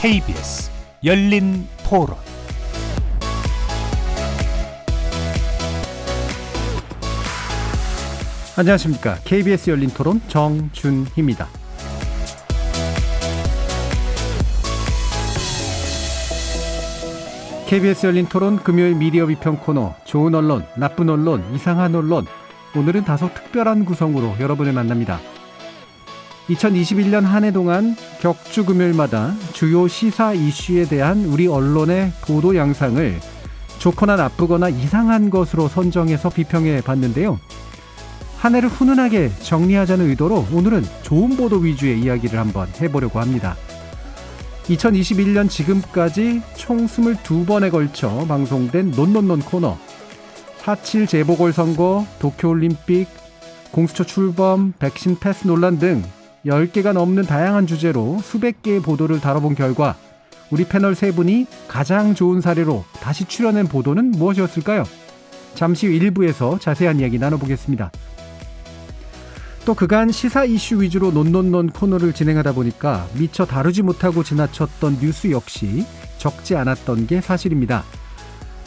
KBS 열린 토론. 안녕하십니까. KBS 열린 토론 정준희입니다. KBS 열린 토론 금요일 미디어 비평 코너 좋은 언론, 나쁜 언론, 이상한 언론. 오늘은 다소 특별한 구성으로 여러분을 만납니다. 2021년 한 해 동안 격주 금요일마다 주요 시사 이슈에 대한 우리 언론의 보도 양상을 좋거나 나쁘거나 이상한 것으로 선정해서 비평해 봤는데요. 한 해를 훈훈하게 정리하자는 의도로 오늘은 좋은 보도 위주의 이야기를 한번 해보려고 합니다. 2021년 지금까지 총 22번에 걸쳐 방송된 논논논 코너, 4.7 재보궐선거, 도쿄올림픽, 공수처 출범, 백신 패스 논란 등 10개가 넘는 다양한 주제로 수백 개의 보도를 다뤄본 결과 우리 패널 세 분이 가장 좋은 사례로 다시 추려낸 보도는 무엇이었을까요? 잠시 후 1부에서 자세한 이야기 나눠보겠습니다. 또 그간 시사 이슈 위주로 논논논 코너를 진행하다 보니까 미처 다루지 못하고 지나쳤던 뉴스 역시 적지 않았던 게 사실입니다.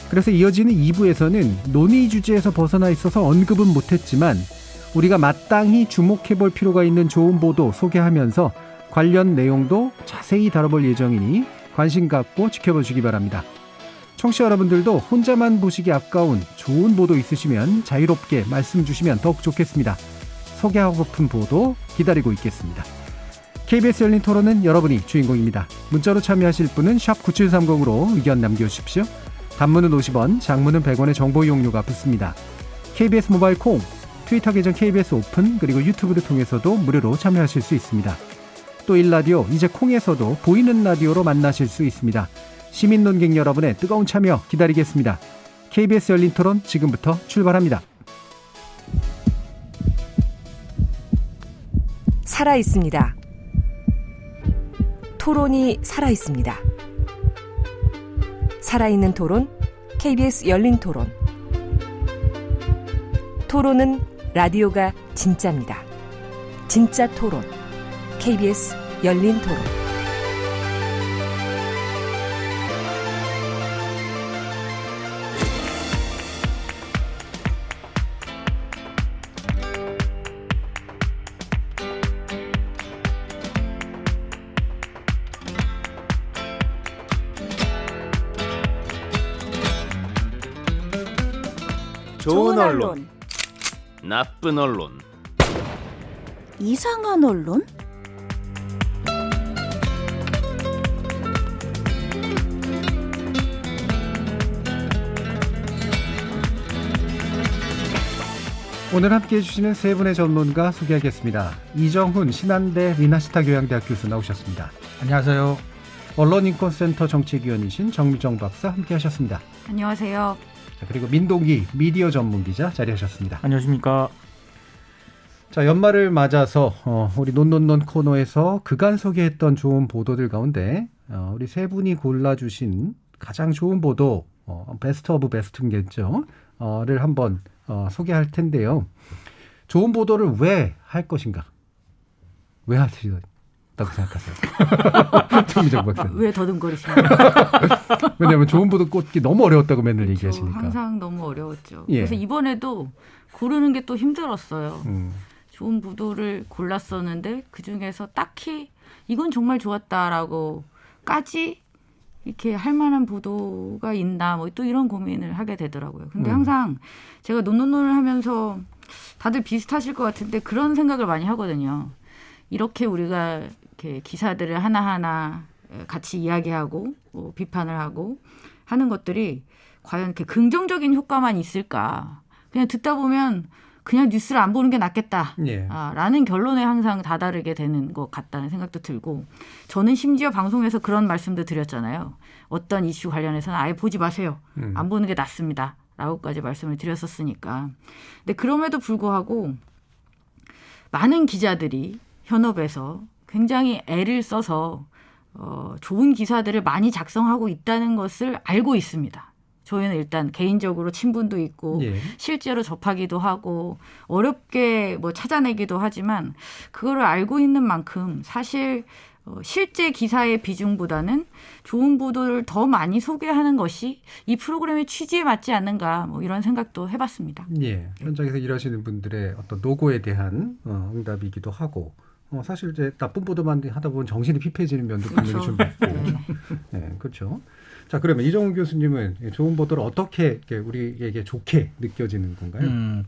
그래서 이어지는 2부에서는 논의 주제에서 벗어나 있어서 언급은 못했지만 우리가 마땅히 주목해볼 필요가 있는 좋은 보도 소개하면서 관련 내용도 자세히 다뤄볼 예정이니 관심 갖고 지켜보시기 바랍니다. 청취자 여러분들도 혼자만 보시기 아까운 좋은 보도 있으시면 자유롭게 말씀 주시면 더욱 좋겠습니다. 소개하고픈 보도 기다리고 있겠습니다. KBS 열린 토론은 여러분이 주인공입니다. 문자로 참여하실 분은 샵 9730으로 의견 남겨주십시오. 단문은 50원, 장문은 100원의 정보 이용료가 붙습니다. KBS 모바일 콩, 트위터 계정 KBS 오픈, 그리고 유튜브를 통해서도 무료로 참여하실 수 있습니다. 또 일라디오, 이제 콩에서도 보이는 라디오로 만나실 수 있습니다. 시민 논객 여러분의 뜨거운 참여 기다리겠습니다. KBS 열린 토론 지금부터 출발합니다. 살아있습니다. 토론이 살아있습니다. 살아있는 토론, KBS 열린 토론. 토론은 라디오가 진짜입니다. 진짜 토론, KBS 열린 토론. 좋은 언론, 나쁜 언론, 이상한 언론? 오늘 함께해 주시는 세 분의 전문가 소개하겠습니다. 이정훈 신한대 미나시타 교양대학 교수 나오셨습니다. 안녕하세요. 언론인권센터 정책위원이신 정미정 박사 함께하셨습니다. 안녕하세요. 그리고 민동기 미디어 전문기자 자리하셨습니다. 안녕하십니까. 자, 연말을 맞아서 우리 논논논 코너에서 그간 소개했던 좋은 보도들 가운데 우리 세 분이 골라주신 가장 좋은 보도, 베스트 오브 베스트겠죠, 를 한번 소개할 텐데요. 좋은 보도를 왜 할 것인가? 왜 하시다고 생각하세요? 정미정 박사님. 왜 더듬거리시나요? 왜냐하면 좋은 보도 꽂기 너무 어려웠다고 맨날 그렇죠. 얘기하시니까. 항상 너무 어려웠죠. 예. 그래서 이번에도 고르는 게 또 힘들었어요. 좋은 보도를 골랐었는데 그중에서 딱히 이건 정말 좋았다라고까지 이렇게 할 만한 보도가 있나 뭐 또 이런 고민을 하게 되더라고요. 근데 항상 제가 논논논을 하면서 다들 비슷하실 것 같은데 그런 생각을 많이 하거든요. 이렇게 우리가 이렇게 기사들을 하나하나 같이 이야기하고 비판을 하고 하는 것들이 과연 이렇게 긍정적인 효과만 있을까? 그냥 듣다 보면 그냥 뉴스를 안 보는 게 낫겠다. 예. 라는 결론에 항상 다다르게 되는 것 같다는 생각도 들고, 저는 심지어 방송에서 그런 말씀도 드렸잖아요. 어떤 이슈 관련해서는 아예 보지 마세요. 안 보는 게 낫습니다. 라고까지 말씀을 드렸었으니까. 근데 그럼에도 불구하고 많은 기자들이 현업에서 굉장히 애를 써서 좋은 기사들을 많이 작성하고 있다는 것을 알고 있습니다. 저희는 일단 개인적으로 친분도 있고 예. 실제로 접하기도 하고 어렵게 뭐 찾아내기도 하지만 그거를 알고 있는 만큼 사실 실제 기사의 비중보다는 좋은 보도를 더 많이 소개하는 것이 이 프로그램의 취지에 맞지 않는가 뭐 이런 생각도 해봤습니다. 예, 현장에서 일하시는 분들의 어떤 노고에 대한 응답이기도 하고 사실 이제 나쁜 보도만 하다 보면 정신이 피폐해지는 면도 분명히 그렇죠. 좀 있고, 네, 그렇죠. 자, 그러면 이정훈 교수님은 좋은 보도를 어떻게 우리에게 좋게 느껴지는 건가요?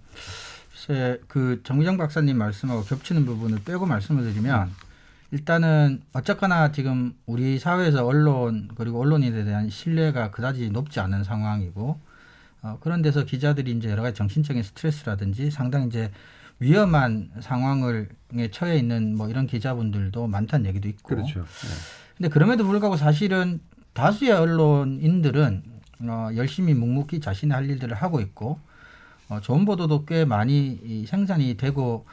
글쎄, 그 정미정 박사님 말씀하고 겹치는 부분을 빼고 말씀을 드리면 일단은 어쨌거나 지금 우리 사회에서 언론 그리고 언론인에 대한 신뢰가 그다지 높지 않은 상황이고 그런 데서 기자들이 이제 여러 가지 정신적인 스트레스라든지 상당히 이제 위험한 상황에 처해 있는 뭐 이런 기자분들도 많다는 얘기도 있고. 그렇죠. 네. 근데 그럼에도 불구하고 사실은 다수의 언론인들은 열심히 묵묵히 자신의 할 일들을 하고 있고 좋은 보도도 꽤 많이 생산이 되고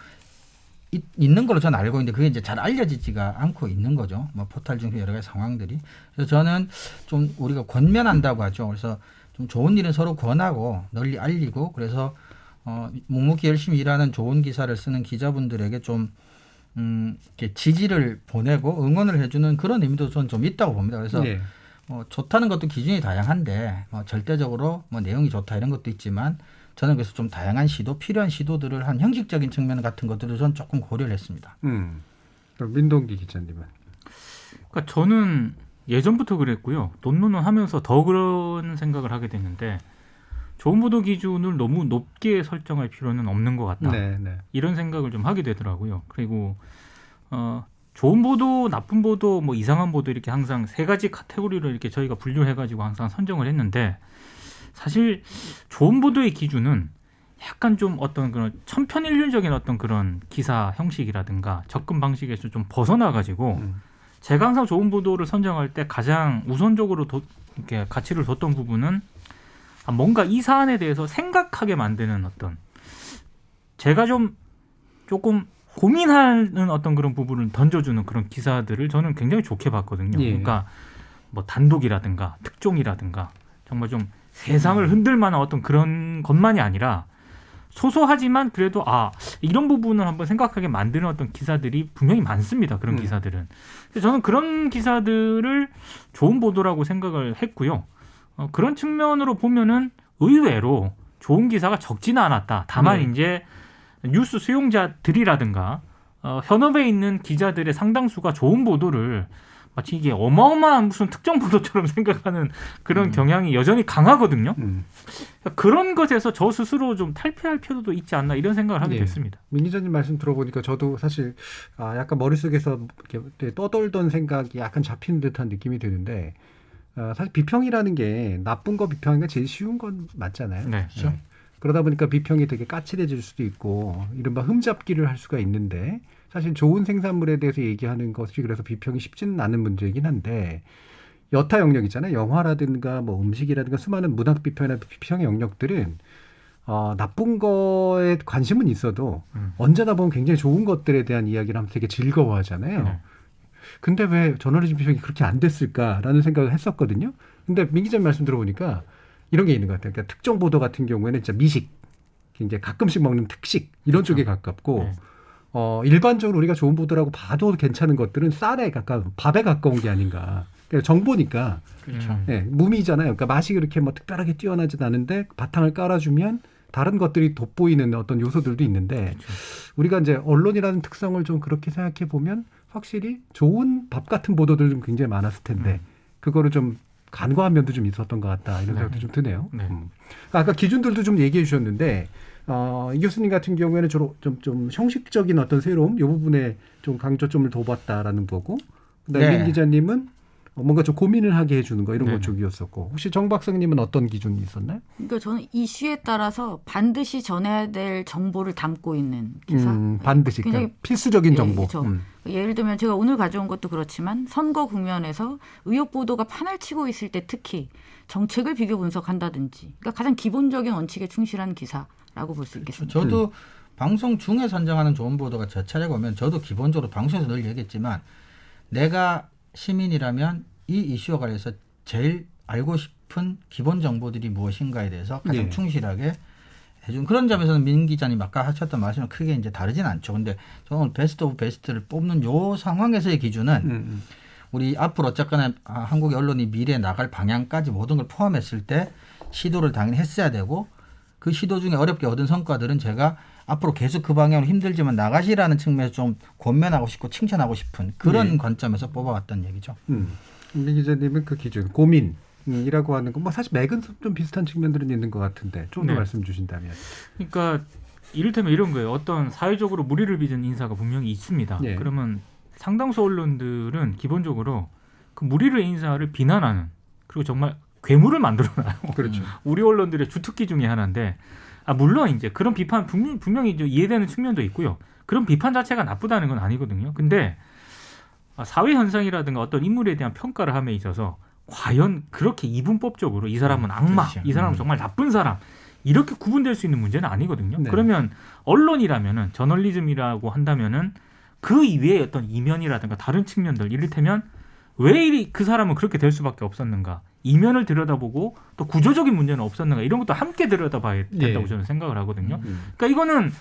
있는 걸로 저는 알고 있는데 그게 이제 잘 알려지지가 않고 있는 거죠. 뭐 포털 중심 여러 가지 상황들이. 그래서 저는 좀 우리가 권면한다고 하죠. 그래서 좀 좋은 일은 서로 권하고 널리 알리고 그래서 묵묵히 열심히 일하는 좋은 기사를 쓰는 기자분들에게 좀 이렇게 지지를 보내고 응원을 해주는 그런 의미도 저는 좀 있다고 봅니다. 그래서 네. 좋다는 것도 기준이 다양한데 절대적으로 뭐 내용이 좋다 이런 것도 있지만 저는 그래서 좀 다양한 시도, 필요한 시도들을 한 형식적인 측면 같은 것들을 저는 조금 고려를 했습니다. 그럼 민동기 기자님은? 그러니까 저는 예전부터 그랬고요. 논논을 하면서 더 그런 생각을 하게 됐는데 좋은 보도 기준을 너무 높게 설정할 필요는 없는 것 같다. 네. 이런 생각을 좀 하게 되더라고요. 그리고 좋은 보도, 나쁜 보도, 뭐 이상한 보도 이렇게 항상 세 가지 카테고리로 이렇게 저희가 분류해가지고 항상 선정을 했는데 사실 좋은 보도의 기준은 약간 좀 어떤 그런 천편일률적인 어떤 그런 기사 형식이라든가 접근 방식에서 좀 벗어나가지고 제가 항상 좋은 보도를 선정할 때 가장 우선적으로 이렇게 가치를 뒀던 부분은 뭔가 이 사안에 대해서 생각하게 만드는 어떤 제가 조금 고민하는 어떤 그런 부분을 던져주는 그런 기사들을 저는 굉장히 좋게 봤거든요. 예. 그러니까 뭐 단독이라든가 특종이라든가 정말 좀 세상을 흔들 만한 어떤 그런 것만이 아니라 소소하지만 그래도 이런 부분을 한번 생각하게 만드는 어떤 기사들이 분명히 많습니다. 그런 기사들은. 그래서 저는 그런 기사들을 좋은 보도라고 생각을 했고요. 그런 측면으로 보면은 의외로 좋은 기사가 적지는 않았다. 다만 이제 뉴스 수용자들이라든가 현업에 있는 기자들의 상당수가 좋은 보도를 마치 이게 어마어마한 무슨 특정 보도처럼 생각하는 그런 경향이 여전히 강하거든요. 그런 것에서 저 스스로 좀 탈피할 필요도 있지 않나 이런 생각을 하게 됐습니다. 민 기자님 말씀 들어보니까 저도 사실 약간 머릿속에서 이렇게 떠돌던 생각이 약간 잡히는 듯한 느낌이 드는데 사실 비평이라는 게 나쁜 거 비평하는 게 제일 쉬운 건 맞잖아요. 네. 그렇죠? 그러다 보니까 비평이 되게 까칠해질 수도 있고 이른바 흠잡기를 할 수가 있는데 사실 좋은 생산물에 대해서 얘기하는 것이 그래서 비평이 쉽지는 않은 문제이긴 한데 여타 영역이잖아요. 영화라든가 뭐 음식이라든가 수많은 문학 비평이나 비평의 영역들은 나쁜 거에 관심은 있어도 언제나 보면 굉장히 좋은 것들에 대한 이야기를 하면 되게 즐거워하잖아요. 네. 근데 왜 저널리즘 비평이 그렇게 안 됐을까라는 생각을 했었거든요. 근데 민 기자님 말씀 들어보니까 이런 게 있는 것 같아요. 그러니까 특정 보도 같은 경우에는 진짜 미식, 이제 가끔씩 먹는 특식 이런 쪽에 가깝고 네. 일반적으로 우리가 좋은 보도라고 봐도 괜찮은 것들은 쌀에 가까운 밥에 가까운 게 아닌가. 그러니까 정보니까 그렇죠. 네, 무미잖아요. 그러니까 맛이 그렇게 뭐 특별하게 뛰어나진 않은데 바탕을 깔아주면 다른 것들이 돋보이는 어떤 요소들도 있는데 그렇죠. 우리가 이제 언론이라는 특성을 좀 그렇게 생각해 보면 확실히 좋은 밥 같은 보도들 좀 굉장히 많았을 텐데 그거를 좀 간과한 면도 좀 있었던 것 같다 이런 생각도 좀 드네요. 네. 아까 기준들도 좀 얘기해 주셨는데 이 교수님 같은 경우에는 주로 좀 형식적인 어떤 새로움 이 부분에 좀 강조점을 둬봤다라는 거고 그다음에 민 기자님은 뭔가 좀 고민을 하게 해주는 거 이런 것 쪽이었었고 혹시 정 박사님은 어떤 기준이 있었나요? 그러니까 저는 이슈에 따라서 반드시 전해야 될 정보를 담고 있는 기사. 반드시 굉장히 그러니까 필수적인 정보. 그렇죠. 예를 들면 제가 오늘 가져온 것도 그렇지만 선거 국면에서 의혹 보도가 판을 치고 있을 때 특히 정책을 비교 분석한다든지 그러니까 가장 기본적인 원칙에 충실한 기사라고 볼 수 있겠습니다. 저도 방송 중에 선정하는 좋은 보도가 제 차례가 오면 저도 기본적으로 방송에서 늘 얘기했지만 내가 시민이라면 이 이슈와 관련해서 제일 알고 싶은 기본 정보들이 무엇인가에 대해서 가장 충실하게 해준 그런 점에서는 민 기자님 아까 하셨던 말씀은 크게 이제 다르진 않죠. 근데 저는 베스트 오브 베스트를 뽑는 요 상황에서의 기준은 우리 앞으로 어쨌거나 한국의 언론이 미래에 나갈 방향까지 모든 걸 포함했을 때 시도를 당연히 했어야 되고 그 시도 중에 어렵게 얻은 성과들은 제가 앞으로 계속 그 방향으로 힘들지만 나가시라는 측면에서 좀 권면하고 싶고 칭찬하고 싶은 그런 관점에서 뽑아왔던 얘기죠. 민 기자님은 그 기준 고민이라고 하는 건 뭐 사실 맥은 좀 비슷한 측면들은 있는 것 같은데 좀 더 네. 말씀 주신다면. 그러니까 이를테면 이런 거예요. 어떤 사회적으로 무리를 빚은 인사가 분명히 있습니다. 예. 그러면 상당수 언론들은 기본적으로 그 무리를 인사를 비난하는 그리고 정말 괴물을 만들어놔요. 그렇죠. 우리 언론들의 주특기 중에 하나인데 물론 이제 그런 비판 분명히 이제 이해되는 측면도 있고요. 그런 비판 자체가 나쁘다는 건 아니거든요. 근데 사회 현상이라든가 어떤 인물에 대한 평가를 함에 있어서 과연 그렇게 이분법적으로 이 사람은 악마, 그렇죠. 이 사람은 정말 나쁜 사람 이렇게 구분될 수 있는 문제는 아니거든요. 네. 그러면 언론이라면은 저널리즘이라고 한다면은 그 이외의 어떤 이면이라든가 다른 측면들 이를테면 왜 그 사람은 그렇게 될 수밖에 없었는가 이면을 들여다보고 또 구조적인 문제는 없었는가 이런 것도 함께 들여다봐야 된다고 예. 저는 생각을 하거든요. 그러니까 이거는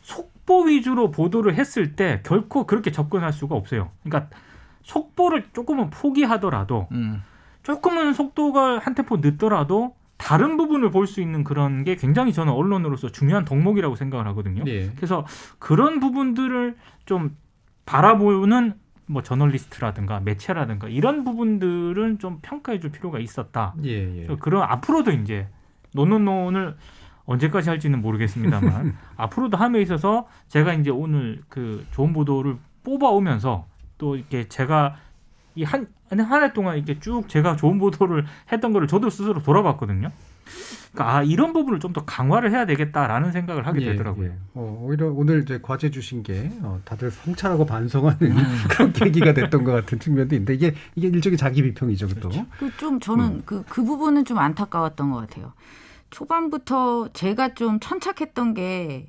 속보 위주로 보도를 했을 때 결코 그렇게 접근할 수가 없어요. 그러니까 속보를 조금은 포기하더라도 조금은 속도가 한 템포 늦더라도 다른 부분을 볼 수 있는 그런 게 굉장히 저는 언론으로서 중요한 덕목이라고 생각을 하거든요. 예. 그래서 그런 부분들을 좀 바라보는 뭐 저널리스트라든가 매체라든가 이런 부분들은 좀 평가해 줄 필요가 있었다. 예. 그런 앞으로도 이제 논을 언제까지 할지는 모르겠습니다만 앞으로도 함에 있어서 제가 이제 오늘 그 좋은 보도를 뽑아오면서 또 이렇게 제가 이 한 해 동안 이렇게 쭉 제가 좋은 보도를 했던 거를 저도 스스로 돌아봤거든요. 그러니까 이런 부분을 좀 더 강화를 해야 되겠다라는 생각을 하게 되더라고요. 오히려 오늘 이제 과제 주신 게 다들 성찰하고 반성하는 그런 계기가 됐던 것 같은 측면도 있는데 이게 일종의 자기 비평이죠, 또. 좀 저는 그 부분은 좀 안타까웠던 것 같아요. 초반부터 제가 좀 천착했던 게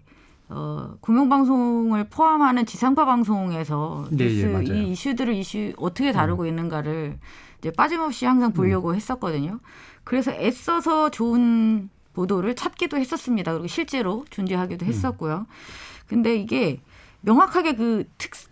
공영방송을 포함하는 지상파 방송에서 맞아요. 이 이슈들을 어떻게 다루고 있는가를 이제 빠짐없이 항상 보려고 했었거든요. 그래서 애써서 좋은 보도를 찾기도 했었습니다. 그리고 실제로 존재하기도 했었고요. 근데 이게 명확하게 그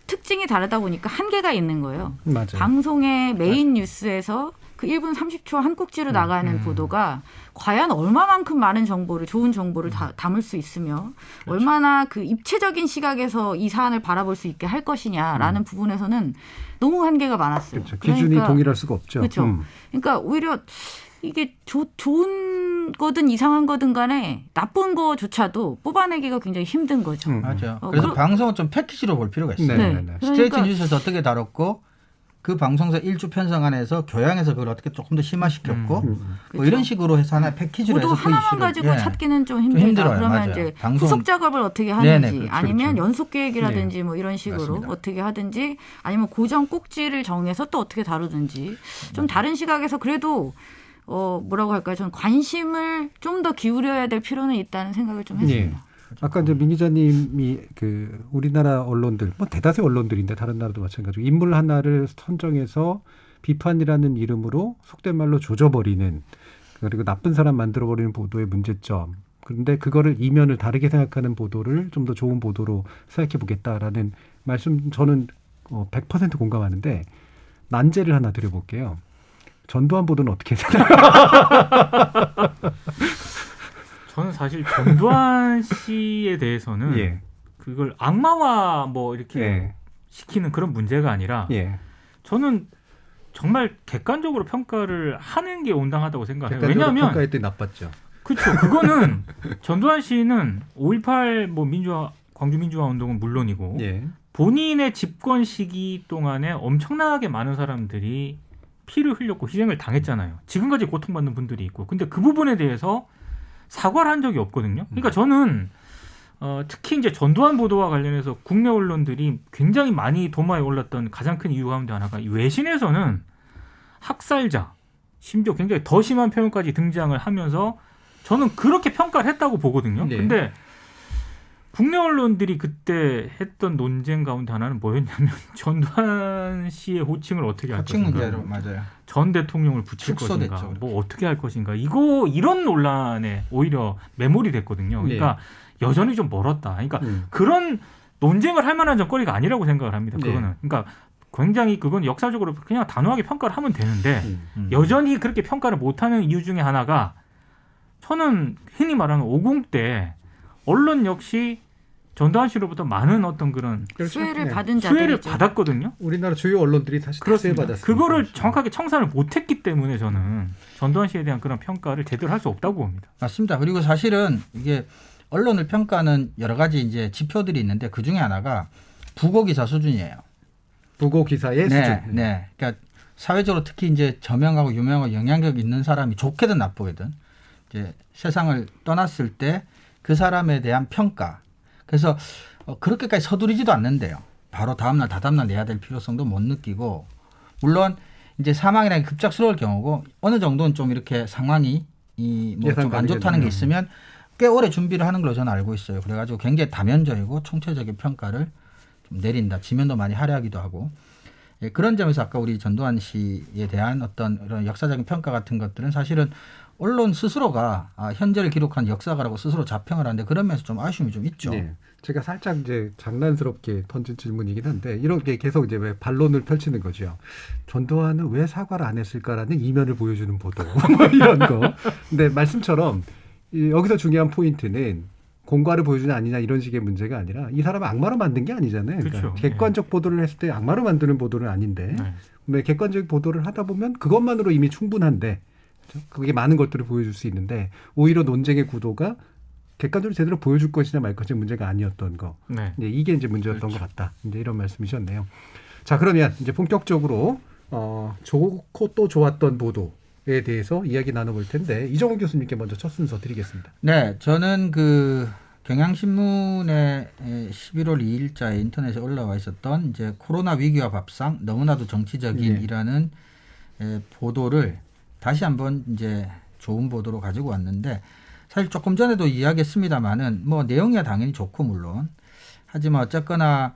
특징이 다르다 보니까 한계가 있는 거예요. 맞아요. 방송의 메인 뉴스에서 그 1분 30초 한 꼭지로 나가는 보도가 과연 얼마만큼 많은 정보를 좋은 정보를 담을 수 있으며 얼마나 그 입체적인 시각에서 이 사안을 바라볼 수 있게 할 것이냐라는 부분에서는 너무 한계가 많았어요. 그렇죠. 기준이 그러니까, 동일할 수가 없죠. 그렇죠. 그러니까 오히려 이게 좋은 거든 이상한 거든 간에 나쁜 거조차도 뽑아내기가 굉장히 힘든 거죠. 맞아요. 그래서 방송은 좀 패키지로 볼 필요가 있어요. 네. 스트레이트 그러니까 뉴스에서 어떻게 다뤘고 그 방송사 일주 편성 안에서 교양해서 그걸 어떻게 조금 더 심화시켰고 뭐 이런 식으로 해서 하나 패키지로 보도 해서 그 하나만 이슈를 가지고 찾기는 좀 힘들다. 힘들어요. 그러면 맞아요. 이제 방송- 후속 작업을 어떻게 하는지 네네, 그렇죠, 아니면 그렇죠. 연속 계획이라든지 뭐 이런 식으로 맞습니다. 어떻게 하든지 아니면 고정 꼭지를 정해서 또 어떻게 다루든지 좀 다른 시각에서 그래도 뭐라고 할까요? 저는 관심을 좀 더 기울여야 될 필요는 있다는 생각을 좀 했습니다. 아까 이제 민 기자님이 그 우리나라 언론들, 뭐 대다수 언론들인데 다른 나라도 마찬가지고 인물 하나를 선정해서 비판이라는 이름으로 속된 말로 조져버리는 그리고 나쁜 사람 만들어버리는 보도의 문제점. 그런데 그거를 이면을 다르게 생각하는 보도를 좀 더 좋은 보도로 생각해 보겠다라는 말씀 저는 100% 공감하는데 난제를 하나 드려볼게요. 전두환 보도는 어떻게 생각하세요? 저는 사실 전두환 씨에 대해서는 예. 그걸 악마화 뭐 이렇게 예. 시키는 그런 문제가 아니라 예. 저는 정말 객관적으로 평가를 하는 게 온당하다고 생각해요. 객관적으로 왜냐하면 평가했더니 나빴죠. 그렇죠. 그거는 전두환 씨는 5.18 뭐 광주 민주화 운동은 물론이고 예. 본인의 집권 시기 동안에 엄청나게 많은 사람들이 피를 흘렸고 희생을 당했잖아요. 지금까지 고통받는 분들이 있고. 근데 그 부분에 대해서 사과를 한 적이 없거든요. 그러니까 저는 특히 이제 전두환 보도와 관련해서 국내 언론들이 굉장히 많이 도마에 올랐던 가장 큰 이유 가운데 하나가 이 외신에서는 학살자, 심지어 굉장히 더 심한 표현까지 등장을 하면서 저는 그렇게 평가를 했다고 보거든요. 네. 근데 국내 언론들이 그때 했던 논쟁 가운데 하나는 뭐였냐면 전두환 씨의 호칭을 어떻게 할 호칭 것인가, 문제로 맞아요. 전 대통령을 붙일 축소됐죠, 것인가, 그렇게. 뭐 어떻게 할 것인가, 이런 논란에 오히려 매몰이 됐거든요. 그러니까 여전히 좀 멀었다. 그러니까 그런 논쟁을 할 만한 정거리가 아니라고 생각을 합니다. 그거는. 그러니까 굉장히 그건 역사적으로 그냥 단호하게 평가를 하면 되는데 여전히 그렇게 평가를 못하는 이유 중에 하나가, 저는 흔히 말하는 50 때 언론 역시 전두환 씨로부터 많은 어떤 그런 수혜를 네. 받은 수혜를 자들이죠. 받았거든요. 우리나라 주요 언론들이 다시 그렇습니다. 받았습니다. 그거를 정확하게 청산을 못했기 때문에 저는 전두환 씨에 대한 그런 평가를 제대로 할 수 없다고 봅니다. 맞습니다. 그리고 사실은 이게 언론을 평가하는 여러 가지 이제 지표들이 있는데 그 중에 하나가 부고 기사 수준이에요. 부고 기사의 네, 수준. 네. 그러니까 사회적으로 특히 이제 저명하고 유명하고 영향력 있는 사람이 좋게든 나쁘게든 이제 세상을 떠났을 때 그 사람에 대한 평가. 그래서 그렇게까지 서두르지도 않는데요. 바로 다음날 다다음날 내야 될 필요성도 못 느끼고, 물론 이제 사망이라는 게 급작스러울 경우고 어느 정도는 좀 이렇게 상황이 뭐 좀 안 좋다는 게 있으면 꽤 오래 준비를 하는 걸로 저는 알고 있어요. 그래가지고 굉장히 다면적이고 총체적인 평가를 좀 내린다. 지면도 많이 할애하기도 하고. 예, 그런 점에서 아까 우리 전두환 씨에 대한 어떤 이런 역사적인 평가 같은 것들은 사실은 언론 스스로가 현재를 기록한 역사가라고 스스로 자평을 하는데 그런 면에서 좀 아쉬움이 좀 있죠. 네. 제가 살짝 이제 장난스럽게 던진 질문이긴 한데 이렇게 계속 이제 왜 반론을 펼치는 거죠. 전두환은 왜 사과를 안 했을까라는 이면을 보여주는 보도 뭐 이런 거. 근데 말씀처럼 여기서 중요한 포인트는 공과를 보여주냐 아니냐 이런 식의 문제가 아니라 이 사람은 악마로 만든 게 아니잖아요. 그러니까 그렇죠. 객관적 보도를 했을 때 악마로 만드는 보도는 아닌데 네. 네, 객관적 보도를 하다 보면 그것만으로 이미 충분한데 그게 많은 것들을 보여줄 수 있는데 오히려 논쟁의 구도가 객관적으로 제대로 보여줄 것이냐 말 것이 문제가 아니었던 거. 네. 이게 이제 문제였던 것 같다. 이제 이런 말씀이셨네요. 자, 그러면 이제 본격적으로 좋고 또 좋았던 보도에 대해서 이야기 나눠볼 텐데 이정훈 교수님께 먼저 첫 순서 드리겠습니다. 네, 저는 그 경향신문에 11월 2일자에 인터넷에 올라와 있었던 이제 코로나 위기와 밥상 너무나도 정치적인이라는 보도를 다시 한번 이제 좋은 보도로 가지고 왔는데, 사실 조금 전에도 이야기했습니다만은 뭐 내용이야 당연히 좋고 물론 하지만 어쨌거나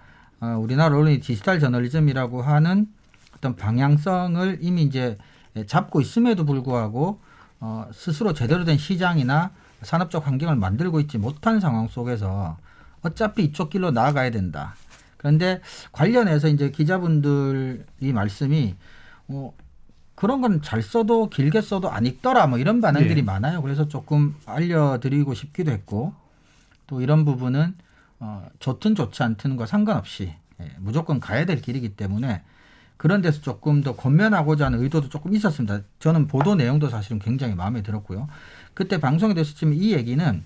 우리나라 언론이 디지털 저널리즘이라고 하는 어떤 방향성을 이미 이제 잡고 있음에도 불구하고 스스로 제대로 된 시장이나 산업적 환경을 만들고 있지 못한 상황 속에서 어차피 이쪽 길로 나아가야 된다. 그런데 관련해서 이제 기자분들이 말씀이 그런 건 잘 써도 길게 써도 안 읽더라 뭐 이런 반응들이 많아요. 그래서 조금 알려드리고 싶기도 했고, 또 이런 부분은 좋든 좋지 않든과 상관없이 무조건 가야 될 길이기 때문에 그런 데서 조금 더 권면하고자 하는 의도도 조금 있었습니다. 저는 보도 내용도 사실은 굉장히 마음에 들었고요. 그때 방송이 됐었지만 이 얘기는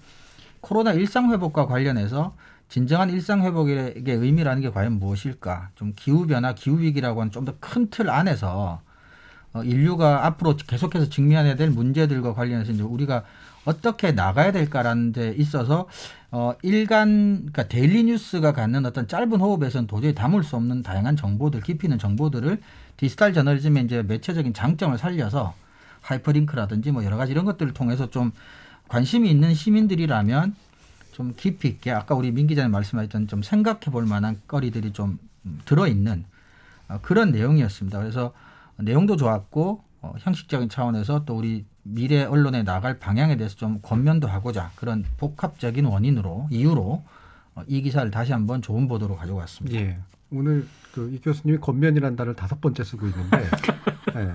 코로나 일상회복과 관련해서 진정한 일상회복의 의미라는 게 과연 무엇일까? 좀 기후변화, 기후위기라고 하는 좀 더 큰 틀 안에서 인류가 앞으로 계속해서 직면해야 될 문제들과 관련해서 이제 우리가 어떻게 나가야 될까라는 데 있어서 그러니까 데일리 뉴스가 갖는 어떤 짧은 호흡에서는 도저히 담을 수 없는 다양한 정보들, 깊이 있는 정보들을 디지털 저널리즘의 이제 매체적인 장점을 살려서 하이퍼링크라든지 뭐 여러 가지 이런 것들을 통해서 좀 관심이 있는 시민들이라면 좀 깊이 있게 아까 우리 민 기자님 말씀하셨던 좀 생각해 볼 만한 거리들이 좀 들어있는 그런 내용이었습니다. 그래서 내용도 좋았고 형식적인 차원에서 또 우리 미래 언론에 나갈 방향에 대해서 좀 권면도 하고자 그런 복합적인 이유로 이 기사를 다시 한번 좋은 보도로 가지고 왔습니다. 예. 오늘 이 교수님이 겉면이라는 단어를 5번째 쓰고 있는데 예.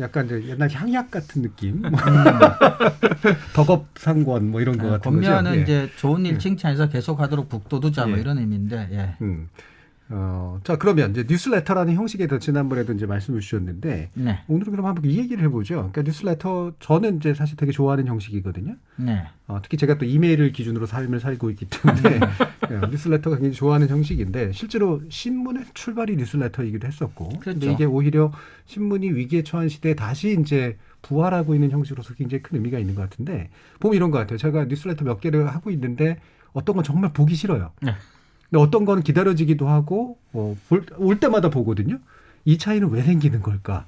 약간 이제 옛날 향약 같은 느낌, 덕업상권 뭐 이런 거 같은 거죠. 겉면은 예. 이제 좋은 일 칭찬해서 계속하도록 북돋우자 뭐 이런 의미인데. 예. 자, 그러면 이제 뉴스레터라는 형식에 대해서 지난번에도 이제 말씀을 주셨는데 네. 오늘은 그럼 한번 이 얘기를 해보죠. 그러니까 뉴스레터 저는 이제 사실 되게 좋아하는 형식이거든요. 네. 특히 제가 또 이메일을 기준으로 삶을 살고 있기 때문에 뉴스레터가 굉장히 좋아하는 형식인데 실제로 신문의 출발이 뉴스레터이기도 했었고, 그렇죠. 근데 이게 오히려 신문이 위기에 처한 시대에 다시 이제 부활하고 있는 형식으로서 굉장히 큰 의미가 있는 것 같은데 보면 이런 것 같아요. 제가 뉴스레터 몇 개를 하고 있는데 어떤 건 정말 보기 싫어요. 네. 근데 어떤 거는 기다려지기도 하고 올 때마다 보거든요. 이 차이는 왜 생기는 걸까?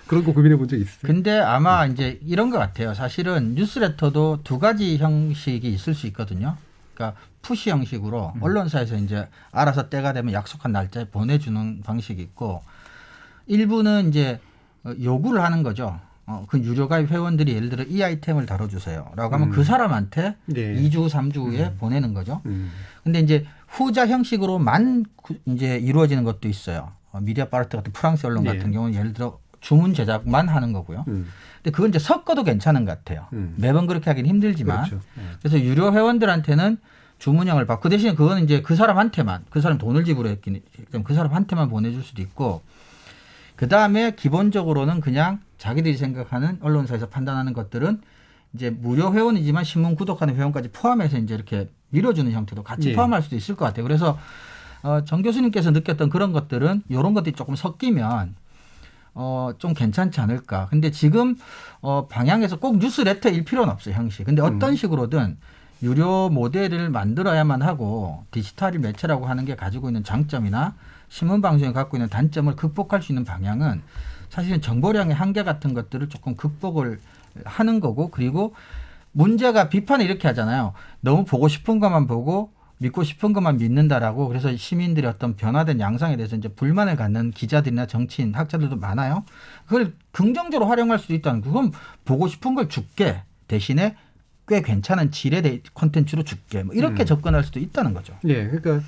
그런 거 고민해 본 적 있어요? 근데 아마 이제 이런 것 같아요. 사실은 뉴스레터도 두 가지 형식이 있을 수 있거든요. 그러니까 푸시 형식으로 언론사에서 이제 알아서 때가 되면 약속한 날짜에 보내주는 방식이 있고 일부는 이제 요구를 하는 거죠. 그 유료가입 회원들이 예를 들어 이 아이템을 다뤄주세요라고 하면 그 사람한테 네. 2주, 3주 후에 보내는 거죠. 근데 이제 후자 형식으로만 이제 이루어지는 것도 있어요. 미디어파르트 같은 프랑스 언론 네. 같은 경우는 예를 들어 주문 제작만 하는 거고요. 근데 그건 이제 섞어도 괜찮은 것 같아요. 매번 그렇게 하긴 힘들지만. 그렇죠. 네. 그래서 유료 회원들한테는 주문형을 받고 그 대신에 그거는 이제 그 사람한테만 그 사람 돈을 지불했기 때문에 그 사람한테만 보내줄 수도 있고 그 다음에 기본적으로는 그냥 자기들이 생각하는 언론사에서 판단하는 것들은 이제 무료 회원이지만 신문 구독하는 회원까지 포함해서 이제 이렇게 밀어주는 형태도 같이 예. 포함할 수도 있을 것 같아요. 그래서 정 교수님께서 느꼈던 그런 것들은 이런 것들이 조금 섞이면 좀 괜찮지 않을까. 근데 지금 방향에서 꼭 뉴스레터일 필요는 없어요, 형식. 근데 어떤 식으로든 유료 모델을 만들어야만 하고 디지털 매체라고 하는 게 가지고 있는 장점이나 신문 방송이 갖고 있는 단점을 극복할 수 있는 방향은 사실은 정보량의 한계 같은 것들을 조금 극복을 하는 거고 그리고 문제가 비판을 이렇게 하잖아요. 너무 보고 싶은 것만 보고 믿고 싶은 것만 믿는다라고 그래서 시민들의 어떤 변화된 양상에 대해서 이제 불만을 갖는 기자들이나 정치인, 학자들도 많아요. 그걸 긍정적으로 활용할 수도 있다는 그건 보고 싶은 걸 줄게 대신에 꽤 괜찮은 질의 콘텐츠로 줄게 뭐 이렇게 접근할 수도 있다는 거죠. 네, 그러니까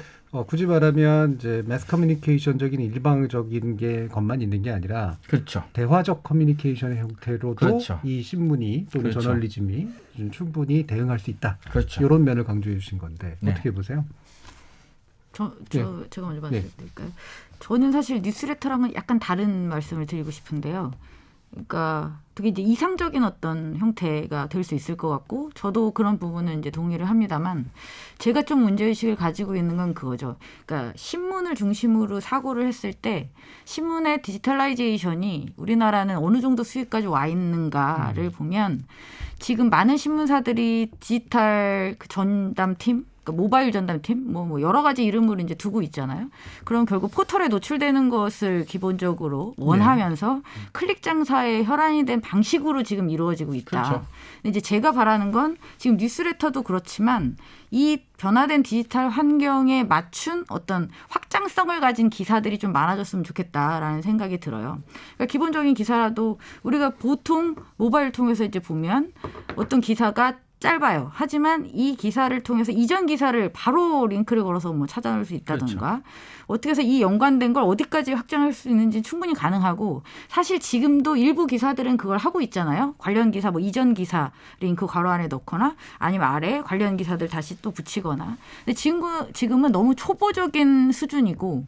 굳이 말하면 이제 매스 커뮤니케이션적인 일방적인 게 것만 있는 게 아니라 그렇죠. 대화적 커뮤니케이션의 형태로도 그렇죠. 이 신문이 또는 그렇죠. 저널리즘이 충분히 대응할 수 있다. 그렇죠. 이런 면을 강조해 주신 건데 네. 어떻게 보세요? 제가 먼저 말씀드릴까요? 저는 사실 뉴스레터랑은 약간 다른 말씀을 드리고 싶은데요. 그러니까 되게 이제 이상적인 어떤 형태가 될 수 있을 것 같고 저도 그런 부분은 이제 동의를 합니다만 제가 좀 문제의식을 가지고 있는 건 그거죠. 그러니까 신문을 중심으로 사고를 했을 때 신문의 디지털라이제이션이 우리나라는 어느 정도 수익까지 와 있는가를 보면 지금 많은 신문사들이 디지털 그 전담팀 그러니까 모바일 전담팀 뭐 여러 가지 이름으로 이제 두고 있잖아요. 그럼 결국 포털에 노출되는 것을 기본적으로 원하면서 클릭 장사의 혈안이 된 방식으로 지금 이루어지고 있다. 그렇죠. 근데 이제 제가 바라는 건 지금 뉴스레터도 그렇지만 이 변화된 디지털 환경에 맞춘 어떤 확장성을 가진 기사들이 좀 많아졌으면 좋겠다라는 생각이 들어요. 그러니까 기본적인 기사라도 우리가 보통 모바일 통해서 이제 보면 어떤 기사가 짧아요. 하지만 이 기사를 통해서 이전 기사를 바로 링크를 걸어서 뭐 찾아낼 수 있다든가 그렇죠. 어떻게 해서 이 연관된 걸 어디까지 확장할 수 있는지 충분히 가능하고 사실 지금도 일부 기사들은 그걸 하고 있잖아요. 관련 기사 뭐 이전 기사 링크 괄호 안에 넣거나 아니면 아래 관련 기사들 다시 또 붙이거나 근데 지금은 너무 초보적인 수준이고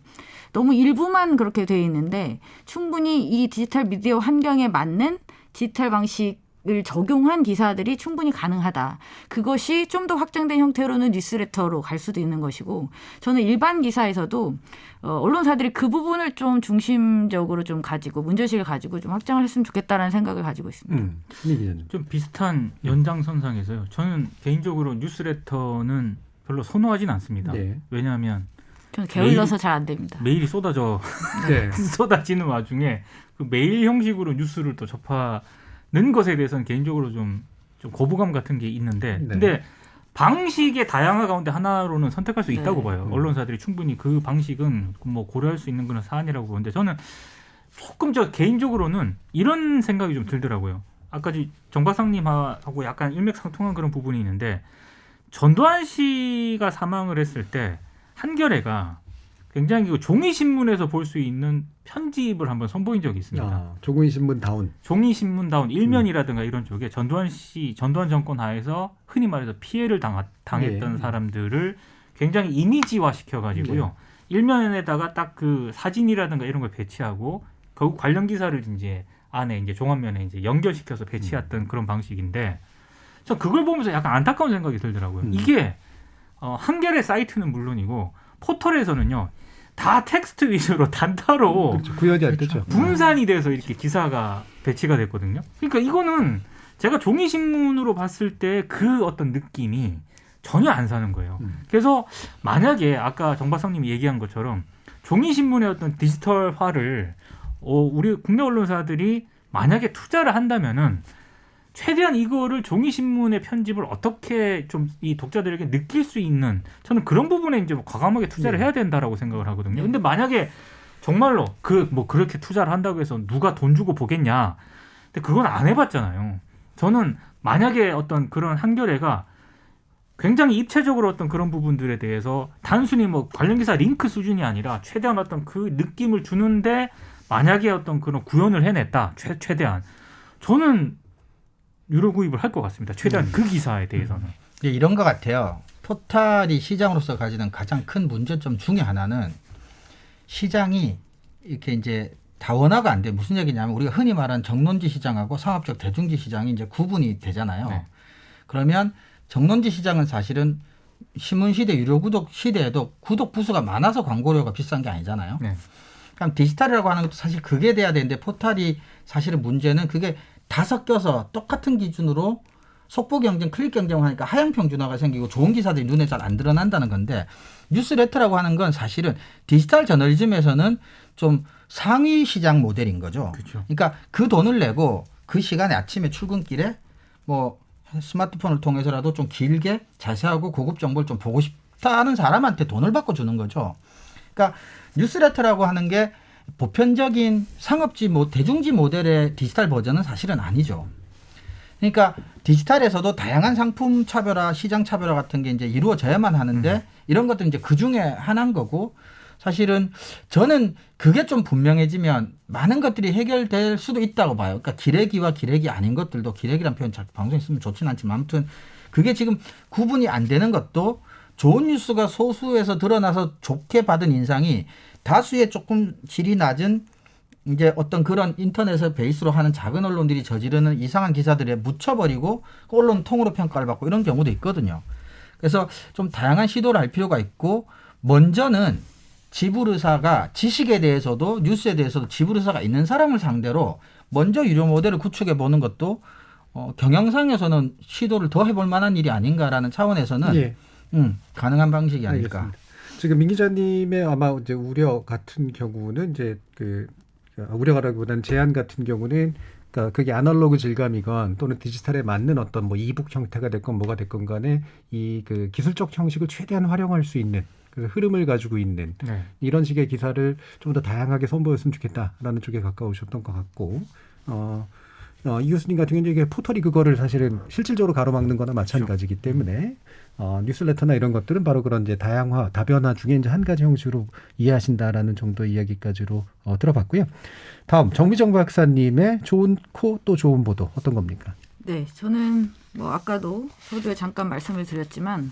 너무 일부만 그렇게 돼 있는데 충분히 이 디지털 미디어 환경에 맞는 디지털 방식 을 적용한 기사들이 충분히 가능하다. 그것이 좀 더 확장된 형태로는 뉴스레터로 갈 수도 있는 것이고 저는 일반 기사에서도 언론사들이 그 부분을 좀 중심적으로 좀 가지고 문제의식을 가지고 좀 확장을 했으면 좋겠다라는 생각을 가지고 있습니다. 좀 비슷한 연장선상에서요. 저는 개인적으로 뉴스레터는 별로 선호하진 않습니다. 네. 왜냐하면 저는 게을러서 잘 안 됩니다. 메일이 쏟아져 네. 쏟아지는 와중에 그 메일 형식으로 뉴스를 또 접하는 것에 대해서는 개인적으로 좀 거부감 같은 게 있는데 네. 근데 방식의 다양화 가운데 하나로는 선택할 수 있다고 네. 봐요. 언론사들이 충분히 그 방식은 뭐 고려할 수 있는 그런 사안이라고 보는데 저는 조금 저 개인적으로는 이런 생각이 좀 들더라고요. 아까 정 박사님하고 약간 일맥상통한 그런 부분이 있는데 전두환 씨가 사망을 했을 때 한겨레가 굉장히 그 종이신문에서 볼 수 있는 편집을 한번 선보인 적이 있습니다. 조국신문 다운. 종이신문다운 일면이라든가 이런 쪽에 전두환 정권 하에서 흔히 말해서 피해를 당했던 네. 사람들을 굉장히 이미지화 시켜가지고요. 네. 일면에다가 딱 그 사진이라든가 이런 걸 배치하고 결국 관련 기사를 이제 안에 이제 종합면에 이제 연결시켜서 배치했던 그런 방식인데 저 그걸 보면서 약간 안타까운 생각이 들더라고요. 이게 한겨레 사이트는 물론이고 포털에서는요. 다 텍스트 위주로 단타로 그렇죠. 구현이 안 되죠. 분산이 돼서 이렇게 기사가 배치가 됐거든요. 그러니까 이거는 제가 종이신문으로 봤을 때 그 어떤 느낌이 전혀 안 사는 거예요. 그래서 만약에 아까 정 박사님이 얘기한 것처럼 종이신문의 어떤 디지털화를 우리 국내 언론사들이 만약에 투자를 한다면은 최대한 이거를 종이신문의 편집을 어떻게 좀 이 독자들에게 느낄 수 있는 저는 그런 부분에 이제 과감하게 투자를 해야 된다라고 생각을 하거든요. 근데 만약에 정말로 그렇게 투자를 한다고 해서 누가 돈 주고 보겠냐? 근데 그건 안 해봤잖아요. 저는 만약에 어떤 그런 한겨레가 굉장히 입체적으로 어떤 그런 부분들에 대해서 단순히 뭐 관련 기사 링크 수준이 아니라 최대한 어떤 그 느낌을 주는데 만약에 어떤 그런 구현을 해냈다. 최대한 저는 유료 구입을 할 것 같습니다. 최대한 그 기사에 대해서는. 이런 것 같아요. 포탈이 시장으로서 가지는 가장 큰 문제점 중에 하나는 시장이 이렇게 이제 다원화가 안 돼. 무슨 얘기냐면 우리가 흔히 말하는 정론지 시장하고 상업적 대중지 시장이 이제 구분이 되잖아요. 네. 그러면 정론지 시장은 사실은 신문 시대, 유료 구독 시대에도 구독 부수가 많아서 광고료가 비싼 게 아니잖아요. 네. 그럼 디지털이라고 하는 것도 사실 그게 돼야 되는데 포탈이 사실은 문제는 그게 다 섞여서 똑같은 기준으로 속보 경쟁, 클릭 경쟁을 하니까 하향 평준화가 생기고 좋은 기사들이 눈에 잘 안 드러난다는 건데 뉴스레터라고 하는 건 사실은 디지털 저널리즘에서는 좀 상위 시장 모델인 거죠. 그렇죠. 그러니까 그 돈을 내고 그 시간에 아침에 출근길에 뭐 스마트폰을 통해서라도 좀 길게 자세하고 고급 정보를 좀 보고 싶다는 사람한테 돈을 받고 주는 거죠. 그러니까 뉴스레터라고 하는 게 보편적인 상업지 대중지 모델의 디지털 버전은 사실은 아니죠. 그러니까 디지털에서도 다양한 상품 차별화, 시장 차별화 같은 게 이제 이루어져야만 하는데 이런 것도 이제 그 중에 하나인 거고 사실은 저는 그게 좀 분명해지면 많은 것들이 해결될 수도 있다고 봐요. 그러니까 기레기와 기레기 아닌 것들도 기레기란 표현 잘 방송에 쓰면 좋지는 않지만 아무튼 그게 지금 구분이 안 되는 것도 좋은 뉴스가 소수에서 드러나서 좋게 받은 인상이 다수의 조금 질이 낮은 이제 어떤 그런 인터넷을 베이스로 하는 작은 언론들이 저지르는 이상한 기사들에 묻혀버리고 언론 통으로 평가를 받고 이런 경우도 있거든요. 그래서 좀 다양한 시도를 할 필요가 있고 먼저는 지불의사가 지식에 대해서도 뉴스에 대해서도 지불의사가 있는 사람을 상대로 먼저 유료 모델을 구축해 보는 것도 경영상에서는 시도를 더 해볼 만한 일이 아닌가라는 차원에서는 예. 가능한 방식이 아닐까. 알겠습니다. 지금 민 기자님의 아마 이제 우려 같은 경우는 이제 우려라기보다는 제안 같은 경우는 그러니까 그게 아날로그 질감이건 또는 디지털에 맞는 어떤 뭐 이북 형태가 됐건 뭐가 됐건 간에 이 그 기술적 형식을 최대한 활용할 수 있는 그 흐름을 가지고 있는 네. 이런 식의 기사를 좀 더 다양하게 선보였으면 좋겠다라는 쪽에 가까우셨던 것 같고 이 교수님 같은 경우는 이게 포털이 그거를 사실은 실질적으로 가로막는 거나 마찬가지이기 때문에 뉴스레터나 이런 것들은 바로 그런 이제 다양화, 다변화 중에 이제 한 가지 형식으로 이해하신다라는 정도의 이야기까지로 들어봤고요. 다음 정미정 박사님의 좋은 코 또 좋은 보도 어떤 겁니까? 네, 저는 뭐 아까도 서두에 잠깐 말씀을 드렸지만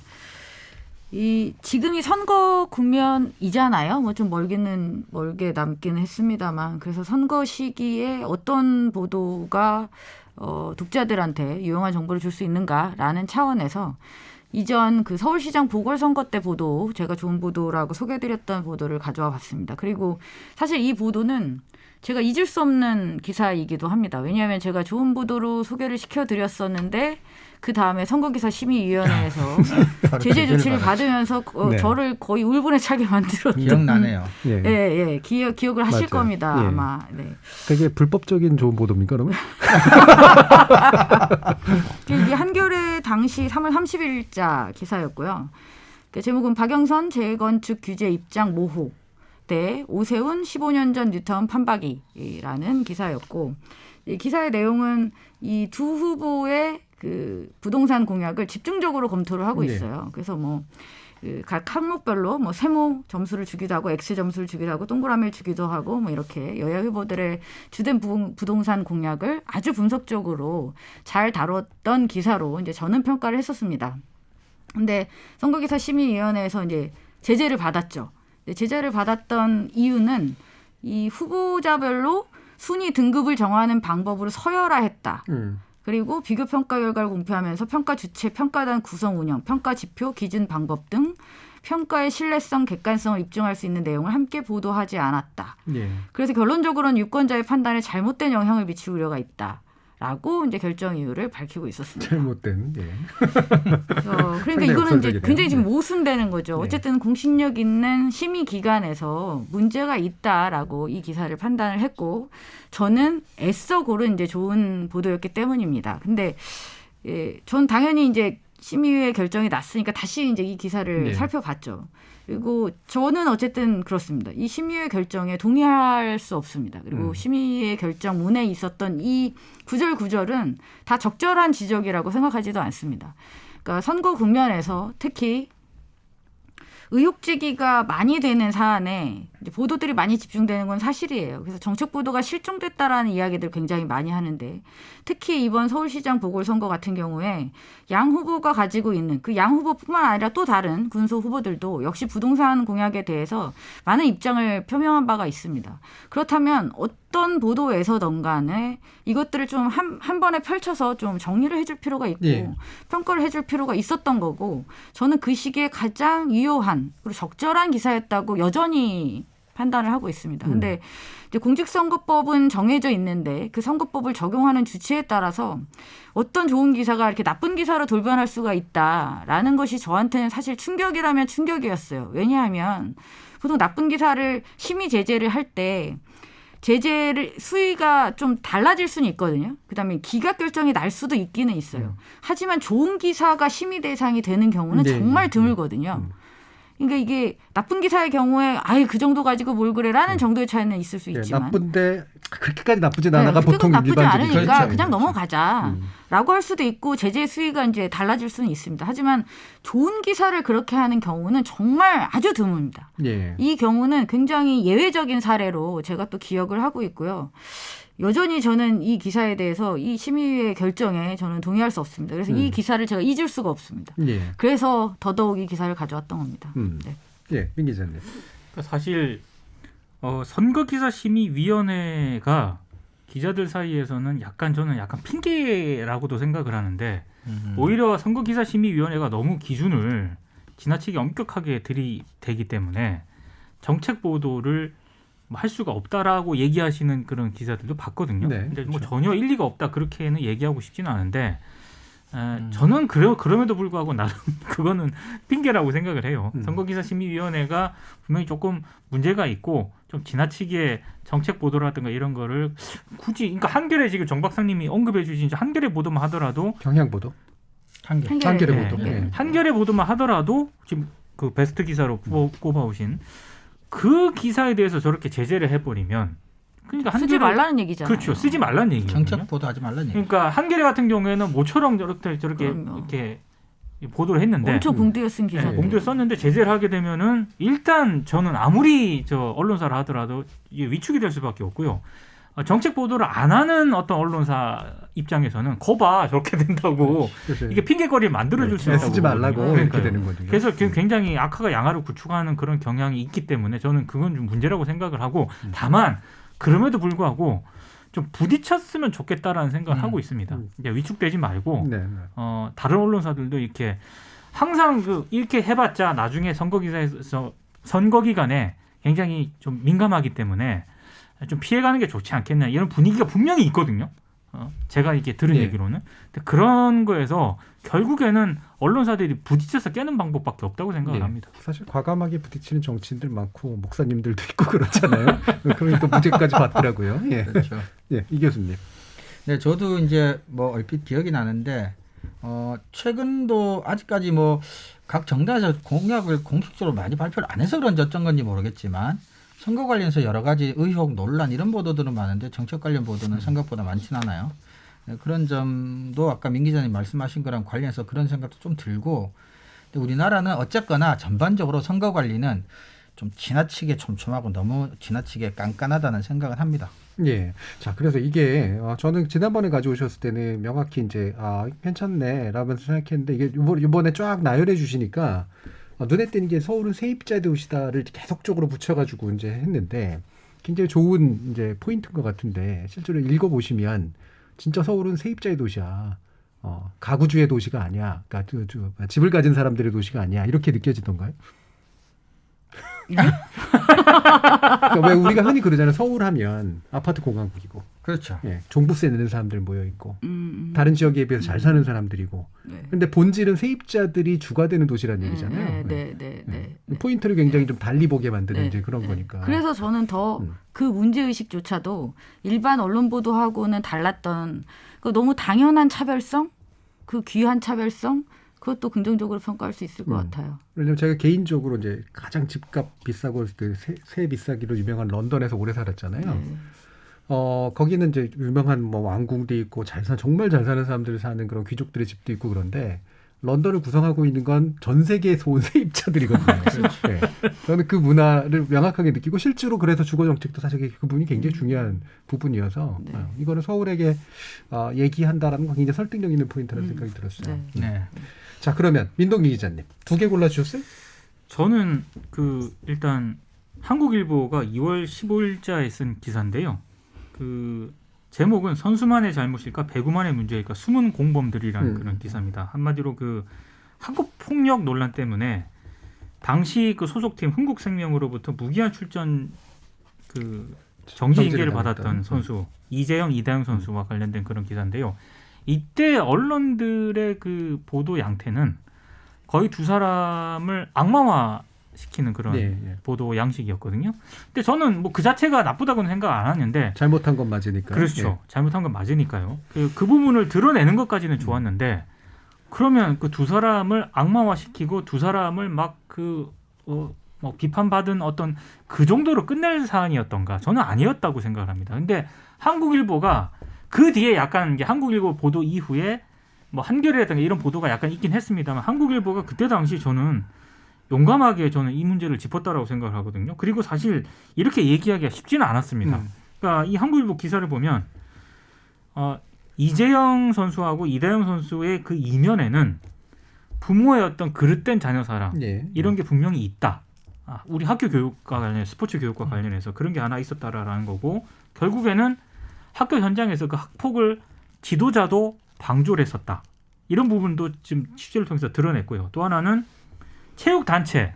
지금이 선거 국면이잖아요. 뭐 좀 멀게 남기는 했습니다만 그래서 선거 시기에 어떤 보도가 독자들한테 유용한 정보를 줄 수 있는가라는 차원에서 이전 그 서울시장 보궐선거 때 보도 제가 좋은 보도라고 소개해드렸던 보도를 가져와 봤습니다. 그리고 사실 이 보도는 제가 잊을 수 없는 기사이기도 합니다. 왜냐하면 제가 좋은 보도로 소개를 시켜드렸었는데 그 다음에 선거기사 심의위원회에서 제재 조치를 받으면서 네. 저를 거의 울분에 차게 만들었던 기억나네요. 예, 기억을 하실 맞아요. 겁니다. 예. 아마. 네. 그게 불법적인 좋은 보도입니까, 그러면? 이게 한겨레 당시 3월 30일자 기사였고요. 그 제목은 박영선 재건축 규제 입장 모호 대 오세훈 15년 전 뉴타운 판박이라는 기사였고 이 기사의 내용은 이 두 후보의 그 부동산 공약을 집중적으로 검토를 하고 있어요. 그래서 각 항목별로 세모 점수를 주기도 하고 X 점수를 주기도 하고 동그라미를 주기도 하고 이렇게 여야 후보들의 주된 부동산 공약을 아주 분석적으로 잘 다뤘던 기사로 이제 저는 평가를 했었습니다. 근데 선거기사 심의위원회에서 이제 제재를 받았죠. 제재를 받았던 이유는 이 후보자별로 순위 등급을 정하는 방법으로 서열화했다. 그리고 비교 평가 결과를 공표하면서 평가 주체, 평가단 구성 운영, 평가 지표, 기준 방법 등 평가의 신뢰성, 객관성을 입증할 수 있는 내용을 함께 보도하지 않았다. 예. 그래서 결론적으로는 유권자의 판단에 잘못된 영향을 미칠 우려가 있다. 라고 이제 결정 이유를 밝히고 있었습니다. 잘못된. 예. 그러니까 상당히 이거는 이제 역설적이네요. 굉장히 지금 네. 모순되는 거죠. 네. 어쨌든 공신력 있는 심의 기관에서 문제가 있다라고 이 기사를 판단을 했고 저는 애써 고른 이제 좋은 보도였기 때문입니다. 근데 전 당연히 이제 심의위의 결정이 났으니까 다시 이제 이 기사를 네. 살펴봤죠. 그리고 저는 어쨌든 그렇습니다. 이 심의위의 결정에 동의할 수 없습니다. 그리고 심의위의 결정문에 있었던 이 구절구절은 다 적절한 지적이라고 생각하지도 않습니다. 그러니까 선거 국면에서 특히 의혹제기가 많이 되는 사안에 이제 보도들이 많이 집중되는 건 사실이에요. 그래서 정책 보도가 실종됐다라는 이야기들 굉장히 많이 하는데 특히 이번 서울시장 보궐선거 같은 경우에 양 후보가 가지고 있는 그 양 후보뿐만 아니라 또 다른 군소 후보들도 역시 부동산 공약에 대해서 많은 입장을 표명한 바가 있습니다. 그렇다면 어떤 보도에서든 간에 이것들을 좀 한 번에 펼쳐서 좀 정리를 해줄 필요가 있고 예. 평가를 해줄 필요가 있었던 거고 저는 그 시기에 가장 유효한 그리고 적절한 기사였다고 여전히 판단을 하고 있습니다. 근데 이제 공직선거법은 정해져 있는데 그 선거법을 적용하는 주체에 따라서 어떤 좋은 기사가 이렇게 나쁜 기사로 돌변할 수가 있다라는 것이 저한테는 사실 충격이라면 충격이었어요. 왜냐하면 보통 나쁜 기사를 심의 제재를 할 때 제재를 수위가 좀 달라질 수는 있거든요. 그다음에 기각 결정이 날 수도 있기는 있어요. 하지만 좋은 기사가 심의 대상이 되는 경우는 네. 정말 드물거든요. 그러니까 이게 나쁜 기사의 경우에 아예 그 정도 가지고 뭘 그래라는 정도의 차이는 있을 수 예, 있지만 나쁜데 그렇게까지 나쁘진 않아가 그렇게 보통 나쁘지 일반적인 않으니까 그렇죠. 그냥 넘어가자라고 할 수도 있고 제재 수위가 이제 달라질 수는 있습니다. 하지만 좋은 기사를 그렇게 하는 경우는 정말 아주 드뭅니다. 예. 이 경우는 굉장히 예외적인 사례로 제가 또 기억을 하고 있고요. 여전히 저는 이 기사에 대해서 이 심의위의 결정에 저는 동의할 수 없습니다. 그래서 이 기사를 제가 잊을 수가 없습니다. 예. 그래서 더더욱 이 기사를 가져왔던 겁니다. 네. 예, 민 기자님. 그러니까 사실 선거기사심의위원회가 기자들 사이에서는 저는 약간 핑계라고도 생각을 하는데 오히려 선거기사심의위원회가 너무 기준을 지나치게 엄격하게 들이대기 때문에 정책 보도를 할 수가 없다라고 얘기하시는 그런 기사들도 봤거든요. 네, 근데 뭐 그렇죠. 전혀 일리가 없다 그렇게는 얘기하고 싶지는 않은데 저는 그럼에도 불구하고 나름 그거는 핑계라고 생각을 해요. 선거기사심의위원회가 분명히 조금 문제가 있고 좀 지나치게 정책 보도라든가 이런 거를 굳이 그러니까 한겨레 지금 정 박사님이 언급해 주신 한겨레 보도만 하더라도 경향 보도. 한겨레 네, 보도. 네. 예. 한겨레 보도만 하더라도 지금 그 베스트 기사로 꼽아오신 그 기사에 대해서 저렇게 제재를 해버리면 그러니까 쓰지 말라는 얘기잖아요. 그렇죠. 쓰지 말라는 얘기거든요. 정책 보도하지 말라는 얘기. 그러니까 한겨레 같은 경우에는 모처럼 저렇게 그럼요. 이렇게 보도를 했는데 엄청 공들여 쓴 네, 기사들. 공들여 썼는데 제재를 하게 되면은 일단 저는 아무리 언론사를 하더라도 이게 위축이 될 수밖에 없고요. 정책 보도를 안 하는 어떤 언론사 입장에서는 거봐 저렇게 된다고 그래서 이게 핑계거리를 만들어줄 수 있다고 쓰지 말라고 보거든요. 이렇게 그러니까요. 되는 거죠. 그래서 굉장히 악화가 양화를 구축하는 그런 경향이 있기 때문에 저는 그건 좀 문제라고 생각을 하고 다만 그럼에도 불구하고 좀 부딪혔으면 좋겠다라는 생각을 하고 있습니다. 이제 위축되지 말고 네, 네. 다른 언론사들도 이렇게 항상 이렇게 해봤자 나중에 선거 기간에 굉장히 좀 민감하기 때문에 좀 피해가는 게 좋지 않겠냐 이런 분위기가 분명히 있거든요. 제가 이렇게 들은 네. 얘기로는. 근데 그런 거에서 결국에는 언론사들이 부딪혀서 깨는 방법밖에 없다고 생각을 네. 합니다. 사실 과감하게 부딪히는 정치인들 많고 목사님들도 있고 그렇잖아요. 그러니까 무죄까지 받더라고요. 예. 그렇죠. 예, 이 교수님. 네, 저도 이제 뭐 얼핏 기억이 나는데 최근도 아직까지 뭐 각 정당에서 공약을 공식적으로 많이 발표를 안 해서 그런지 어쩐 건지 모르겠지만 선거 관련해서 여러 가지 의혹, 논란 이런 보도들은 많은데 정책 관련 보도는 생각보다 많지는 않아요. 네, 그런 점도 아까 민 기자님 말씀하신 거랑 관련해서 그런 생각도 좀 들고 근데 우리나라는 어쨌거나 전반적으로 선거 관리는 좀 지나치게 촘촘하고 너무 지나치게 깐깐하다는 생각을 합니다. 예. 자, 그래서 이게 저는 지난번에 가져오셨을 때는 명확히 이제 괜찮네 라면서 생각했는데 이게 이번에 쫙 나열해 주시니까 눈에 띄는 게 서울은 세입자 도시다를 계속적으로 붙여가지고 이제 했는데 굉장히 좋은 이제 포인트인 것 같은데 실제로 읽어보시면 진짜 서울은 세입자의 도시야. 가구주의 도시가 아니야. 그러니까 집을 가진 사람들의 도시가 아니야. 이렇게 느껴지던가요? 그러니까 왜 우리가 흔히 그러잖아요. 서울하면 아파트 공간국이고, 그렇죠. 예, 종부세 내는 사람들 모여 있고, 다른 지역에 비해서 잘 사는 사람들이고. 네. 근데 본질은 세입자들이 주가 되는 도시라는 얘기잖아요. 네. 포인트를 굉장히 좀 달리 보게 만드는 네, 이제 그런 네. 거니까. 그래서 저는 더 그 문제의식조차도 일반 언론 보도하고는 달랐던 그 너무 당연한 차별성, 그 귀한 차별성, 그것도 긍정적으로 평가할 수 있을 것 같아요. 왜냐면 제가 개인적으로 이제 가장 집값 비싸고 그 세 비싸기로 유명한 런던에서 오래 살았잖아요. 네. 거기는 이제 유명한 뭐 왕궁도 있고 정말 잘 사는 사람들이 사는 그런 귀족들의 집도 있고 그런데 런던을 구성하고 있는 건 전 세계에서 온 세입자들이거든요. 네. 저는 그 문화를 명확하게 느끼고 실제로 그래서 주거 정책도 사실 그 부분이 굉장히 중요한 부분이어서 네. 이거는 서울에게 얘기한다라는 건 굉장히 설득력 있는 포인트라는 생각이 들었어요. 네. 네. 자, 그러면 민동기 기자님 2개 골라주셨어요? 저는 일단 한국일보가 2월 15일자에 쓴 기사인데요. 그 제목은 선수만의 잘못일까 배구만의 문제일까 숨은 공범들이라는 그런 기사입니다. 한마디로 그 학업 폭력 논란 때문에 당시 그 소속팀 흥국생명으로부터 무기한 출전 그 정지 징계를 받았던 선수 이재영, 이다영 선수와 관련된 그런 기사인데요. 이때 언론들의 그 보도 양태는 거의 두 사람을 악마화 시키는 그런 보도 양식이었거든요. 근데 저는 뭐 그 자체가 나쁘다고는 생각 안 하는데 잘못한 건 맞으니까. 그렇죠. 잘못한 건 맞으니까요. 그 부분을 드러내는 것까지는 좋았는데 그러면 그 두 사람을 악마화 시키고 두 사람을 막 뭐 비판받은 어떤 그 정도로 끝낼 사안이었던가? 저는 아니었다고 생각을 합니다. 근데 한국일보가 그 뒤에 약간 이제 한국일보 보도 이후에 뭐 한겨레라든가 이런 보도가 약간 있긴 했습니다만 한국일보가 그때 당시 저는 용감하게 저는 이 문제를 짚었다라고 생각을 하거든요. 그리고 사실 이렇게 얘기하기가 쉽지는 않았습니다. 그러니까 이 한국일보 기사를 보면 이재영 선수하고 이다영 선수의 그 이면에는 부모의 어떤 그릇된 자녀 사랑 이런 게 분명히 있다. 우리 학교 교육과 관련, 스포츠 교육과 관련해서 그런 게 하나 있었다라는 거고 결국에는 학교 현장에서 그 학폭을 지도자도 방조를 했었다. 이런 부분도 지금 취재를 통해서 드러냈고요. 또 하나는 체육단체.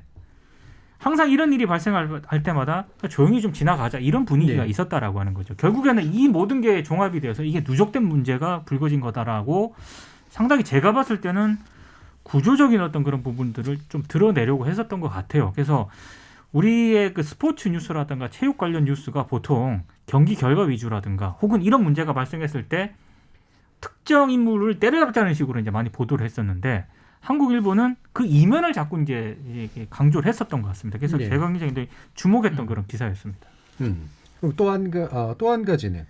항상 이런 일이 발생할 때마다 조용히 좀 지나가자 이런 분위기가 있었다라고 하는 거죠. 결국에는 이 모든 게 종합이 되어서 이게 누적된 문제가 불거진 거다라고 상당히 제가 봤을 때는 구조적인 어떤 그런 부분들을 좀 드러내려고 했었던 것 같아요. 그래서 우리의 그 스포츠 뉴스라든가 체육 관련 뉴스가 보통 경기 결과 위주라든가 혹은 이런 문제가 발생했을 때 특정 인물을 때려잡자는 식으로 이제 많이 보도를 했었는데 한국일보는 그 이면을 자꾸 이제 강조를 했었던 것 같습니다. 그래서 제가 굉장히 주목했던 그런 기사였습니다. 그럼 또 한 가지는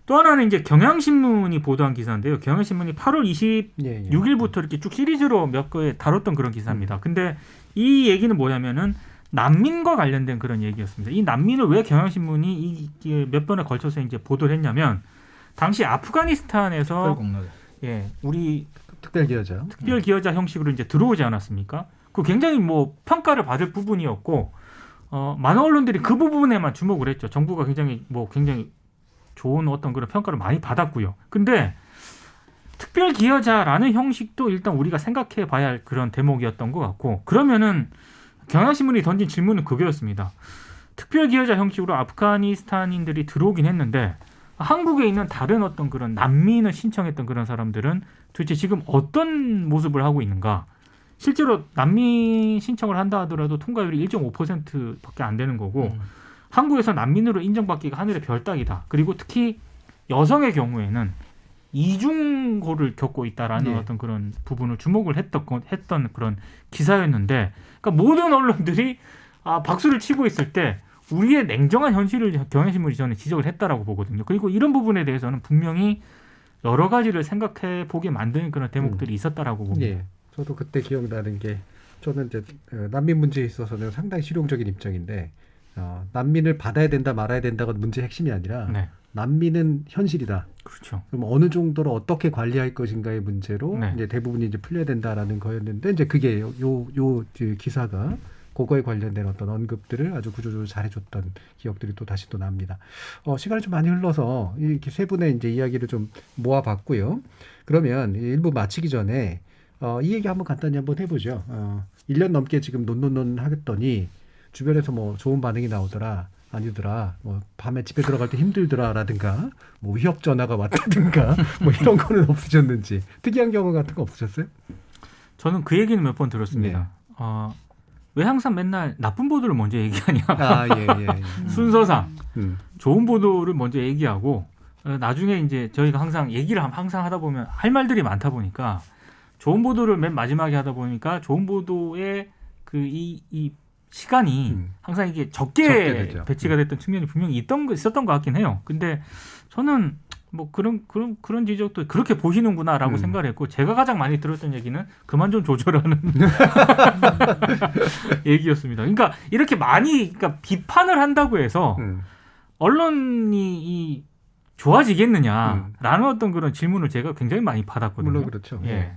또 하나는 이제 경향신문이 보도한 기사인데요. 경향신문이 8월 26일부터 이렇게 쭉 시리즈로 몇 거에 다뤘던 그런 기사입니다. 근데 이 얘기는 뭐냐면은 난민과 관련된 그런 얘기였습니다. 이 난민을 왜 경향신문이 몇 번에 걸쳐서 이제 보도를 했냐면 당시 아프가니스탄에서 우리 특별기여자 형식으로 이제 들어오지 않았습니까? 그 굉장히 뭐 평가를 받을 부분이었고 많은 언론들이 그 부분에만 주목을 했죠. 정부가 굉장히 좋은 어떤 그런 평가를 많이 받았고요. 근데 특별기여자라는 형식도 일단 우리가 생각해 봐야 할 그런 대목이었던 것 같고 그러면은 경향신문이 던진 질문은 그거였습니다. 특별기여자 형식으로 아프가니스탄인들이 들어오긴 했는데 한국에 있는 다른 어떤 그런 난민을 신청했던 그런 사람들은 도대체 지금 어떤 모습을 하고 있는가? 실제로 난민 신청을 한다 하더라도 통과율이 1.5%밖에 안 되는 거고 한국에서 난민으로 인정받기가 하늘의 별 따기다. 그리고 특히 여성의 경우에는 이중고를 겪고 있다라는 어떤 그런 부분을 주목을 했던 그런 기사였는데 그러니까 모든 언론들이 박수를 치고 있을 때 우리의 냉정한 현실을 경향신문이 저는 지적을 했다라고 보거든요. 그리고 이런 부분에 대해서는 분명히 여러 가지를 생각해 보게 만드는 그런 대목들이 있었다라고 봅니다. 저도 그때 기억나는 게 저는 이제 난민 문제에 있어서는 상당히 실용적인 입장인데 난민을 받아야 된다 말아야 된다가 문제의 핵심이 아니라 난민은 현실이다. 그렇죠. 그럼 어느 정도로 어떻게 관리할 것인가의 문제로 이제 대부분이 이제 풀려야 된다라는 거였는데 이제 그게 요 기사가 그거에 관련된 어떤 언급들을 아주 구조적으로 잘해줬던 기억들이 또 다시 또 납니다. 시간이 좀 많이 흘러서 이렇게 세 분의 이제 이야기를 좀 모아봤고요. 그러면 일부 마치기 전에 이 얘기 한번 간단히 한번 해보죠. 1년 넘게 지금 논 하겠더니 주변에서 뭐 좋은 반응이 나오더라. 아니더라. 뭐 밤에 집에 들어갈 때 힘들더라라든가 뭐 위협 전화가 왔다든가 뭐 이런 거는 없으셨는지 특이한 경우 같은 거 없으셨어요? 저는 그 얘기는 몇 번 들었습니다. 왜 항상 맨날 나쁜 보도를 먼저 얘기하냐. 아, 예. 순서상 좋은 보도를 먼저 얘기하고 나중에 이제 저희가 항상 얘기를 항상 하다 보면 할 말들이 많다 보니까 좋은 보도를 맨 마지막에 하다 보니까 좋은 보도의 그 이 시간이 항상 이게 적게 되죠. 배치가 됐던 측면이 분명히 있었던 것 같긴 해요. 근데 저는 뭐 그런 지적도 그렇게 보시는구나라고 생각을 했고 제가 가장 많이 들었던 얘기는 그만 좀 조절하는 얘기였습니다. 그러니까 이렇게 많이 그러니까 비판을 한다고 해서 언론이 좋아지겠느냐라는 어떤 그런 질문을 제가 굉장히 많이 받았거든요. 물론 그렇죠. 예.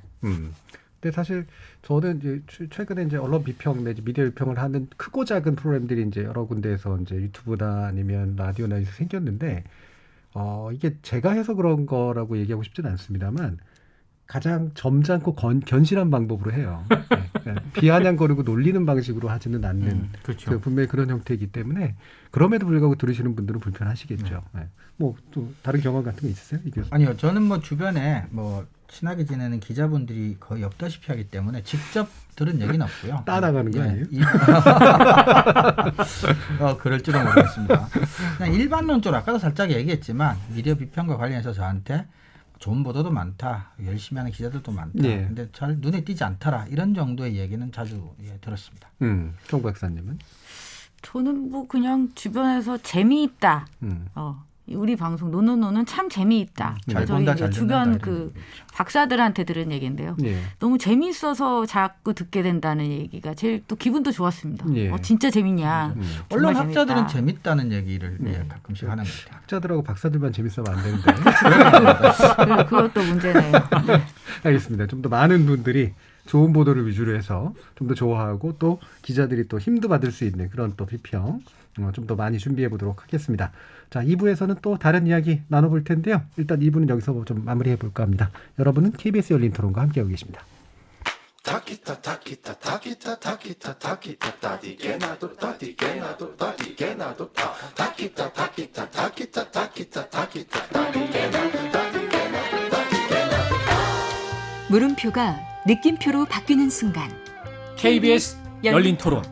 근데 사실 저는 이제 최근에 이제 언론 비평 내지 미디어 비평을 하는 크고 작은 프로그램들이 이제 여러 군데에서 이제 유튜브나 아니면 라디오나 에서 생겼는데 이게 제가 해서 그런 거라고 얘기하고 싶지는 않습니다만 가장 점잖고 견실한 방법으로 해요. 네, 그러니까 비아냥거리고 놀리는 방식으로 하지는 않는 그렇죠. 분명히 그런 형태이기 때문에 그럼에도 불구하고 들으시는 분들은 불편하시겠죠. 네. 뭐 또 다른 경험 같은 거 있으세요? 이 교수님? 아니요, 저는 뭐 주변에 뭐 친하게 지내는 기자분들이 거의 없다시피 하기 때문에 직접 들은 얘기는 없고요. 따라가는 거 아니에요? 그럴 줄은 모르겠습니다. 그냥 일반론적으로 아까도 살짝 얘기했지만 미디어 비평과 관련해서 저한테 좋은 보도도 많다, 열심히 하는 기자들도 많다. 예. 근데 잘 눈에 띄지 않더라 이런 정도의 얘기는 자주 들었습니다. 정 박사님은? 저는 뭐 그냥 주변에서 재미있다. 우리 방송 노노노는 참 재미있다. 잘 저희 본다, 이제 잘 주변 듣는다, 그 이런 얘기죠. 박사들한테 들은 얘기인데요. 예. 너무 재미있어서 자꾸 듣게 된다는 얘기가 제일 또 기분도 좋았습니다. 예. 진짜 재밌냐. 언론 정말 학자들은 재밌다. 재밌다는 얘기를 가끔씩 하는 것 같아요. 학자들하고 박사들만 재밌으면 안 되는데. 그것도 문제네요. 네. 알겠습니다. 좀 더 많은 분들이 좋은 보도를 위주로 해서 좀 더 좋아하고 또 기자들이 또 힘도 받을 수 있는 그런 또 비평 좀 더 많이 준비해 보도록 하겠습니다. 자, 2부에서는 또 다른 이야기 나눠볼 텐데요. 일단 2부는 여기서 좀 마무리해 볼까 합니다. 여러분은 KBS 열린 토론과 함께하고 계십니다. 물음표가 느낌표로 바뀌는 순간 KBS 열린 토론.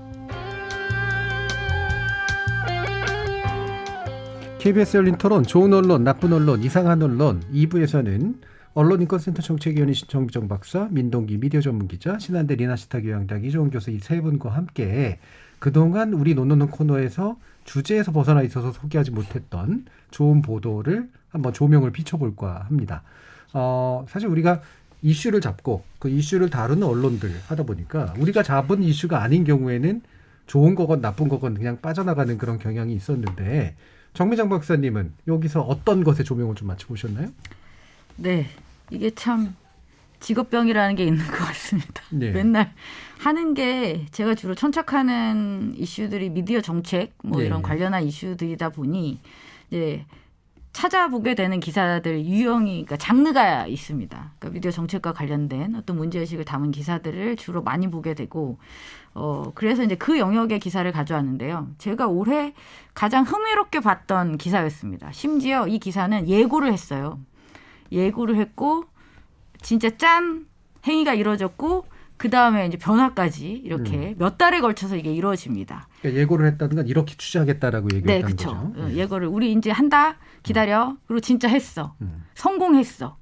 KBS 열린 토론, 좋은 언론, 나쁜 언론, 이상한 언론 2부에서는 언론인권센터 정책위원이신 정비정 박사, 민동기 미디어 전문기자, 신한대 리나시타 교양대학 이종훈 교수 이 세 분과 함께 그동안 우리 논논논 코너에서 주제에서 벗어나 있어서 소개하지 못했던 좋은 보도를 한번 조명을 비춰볼까 합니다. 사실 우리가 이슈를 잡고 그 이슈를 다루는 언론들 하다 보니까 우리가 잡은 이슈가 아닌 경우에는 좋은 거건 나쁜 거건 그냥 빠져나가는 그런 경향이 있었는데 정미정 박사님은 여기서 어떤 것에 조명을 좀 맞춰보셨나요? 네, 이게 참 직업병이라는 게 있는 것 같습니다. 네. 맨날 하는 게 제가 주로 천착하는 이슈들이 미디어 정책 뭐 네. 이런 관련한 이슈들이다 보니 이제 찾아보게 되는 기사들 유형이 그러니까 장르가 있습니다. 그러니까 미디어 정책과 관련된 어떤 문제의식을 담은 기사들을 주로 많이 보게 되고 그래서 이제 그 영역의 기사를 가져왔는데요. 제가 올해 가장 흥미롭게 봤던 기사였습니다. 심지어 이 기사는 예고를 했어요. 예고를 했고 진짜 짠 행위가 이루어졌고 그 다음에 이제 변화까지 이렇게 몇 달에 걸쳐서 이게 이루어집니다. 그러니까 예고를 했다는 건 이렇게 취재하겠다라고 네, 얘기했다는 그렇죠. 거죠. 예고를 우리 이제 한다. 기다려. 그리고 진짜 했어. 성공했어.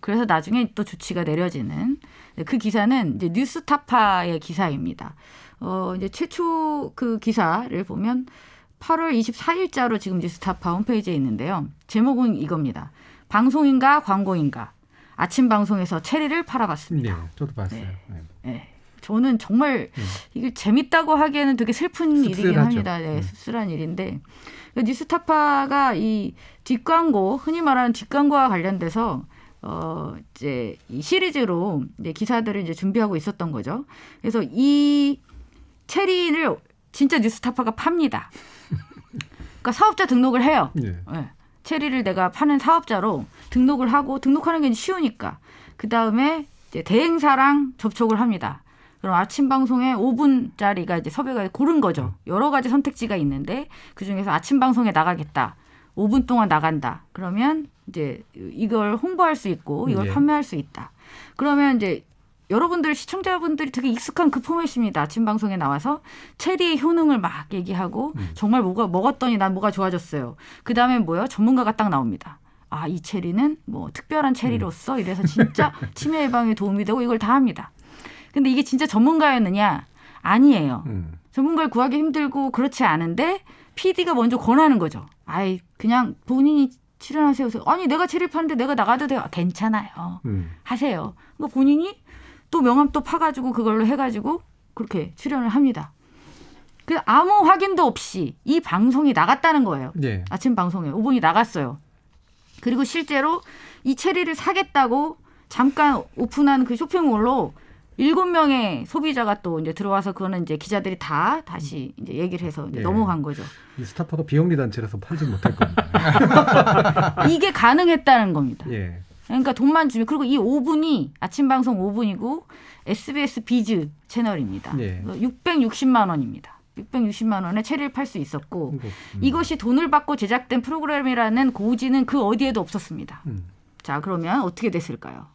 그래서 나중에 또 조치가 내려지는 그 기사는 이제 뉴스타파의 기사입니다. 이제 최초 그 기사를 보면 8월 24일자로 지금 뉴스타파 홈페이지에 있는데요. 제목은 이겁니다. 방송인가 광고인가. 아침 방송에서 체리를 팔아봤습니다. 네, 저도 봤어요. 네. 네. 네. 저는 정말 이게 재밌다고 하기에는 되게 슬픈 일이긴 씁쓸하죠. 합니다. 네, 씁쓸한 일인데 뉴스타파가 이 뒷광고 흔히 말하는 뒷광고와 관련돼서 이제 이 시리즈로 이제 기사들을 이제 준비하고 있었던 거죠. 그래서 이 체리를 진짜 뉴스타파가 팝니다. 그러니까 사업자 등록을 해요. 네. 네. 체리를 내가 파는 사업자로 등록을 하고 등록하는 게 쉬우니까 그 다음에 대행사랑 접촉을 합니다. 그럼 아침 방송에 5분짜리가 이제 섭외가 고른 거죠. 여러 가지 선택지가 있는데 그 중에서 아침 방송에 나가겠다. 5분 동안 나간다. 그러면 이제 이걸 홍보할 수 있고 이걸 예. 판매할 수 있다. 그러면 이제 여러분들 시청자분들이 되게 익숙한 그 포맷입니다. 아침 방송에 나와서 체리의 효능을 막 얘기하고 정말 뭐가 먹었더니 난 뭐가 좋아졌어요. 그 다음에 뭐요? 전문가가 딱 나옵니다. 아, 이 체리는 뭐 특별한 체리로서 이래서 진짜 치매 예방에 도움이 되고 이걸 다 합니다. 근데 이게 진짜 전문가였느냐? 아니에요. 전문가를 구하기 힘들고 그렇지 않은데 PD가 먼저 권하는 거죠. 아이, 그냥 본인이 출연하세요. 아니, 내가 체리 파는데 내가 나가도 돼요. 아, 괜찮아요. 하세요. 그러니까 본인이 또 명함 또 파가지고 그걸로 해가지고 그렇게 출연을 합니다. 그 아무 확인도 없이 이 방송이 나갔다는 거예요. 예. 아침 방송에 5분이 나갔어요. 그리고 실제로 이 체리를 사겠다고 잠깐 오픈한 그 쇼핑몰로 7명의 소비자가 또 이제 들어와서 그거는 이제 기자들이 다 다시 이제 얘기를 해서 이제 예. 넘어간 거죠. 이 스타파가 비영리 단체라서 팔지 못할 겁니다. 이게 가능했다는 겁니다. 예. 그러니까 돈만 주면 그리고 이 5분이 아침 방송 5분이고 SBS 비즈 채널입니다. 예. 660만 원입니다. 660만 원에 체리를 팔 수 있었고 이것이 돈을 받고 제작된 프로그램이라는 고지는 그 어디에도 없었습니다. 자, 그러면 어떻게 됐을까요?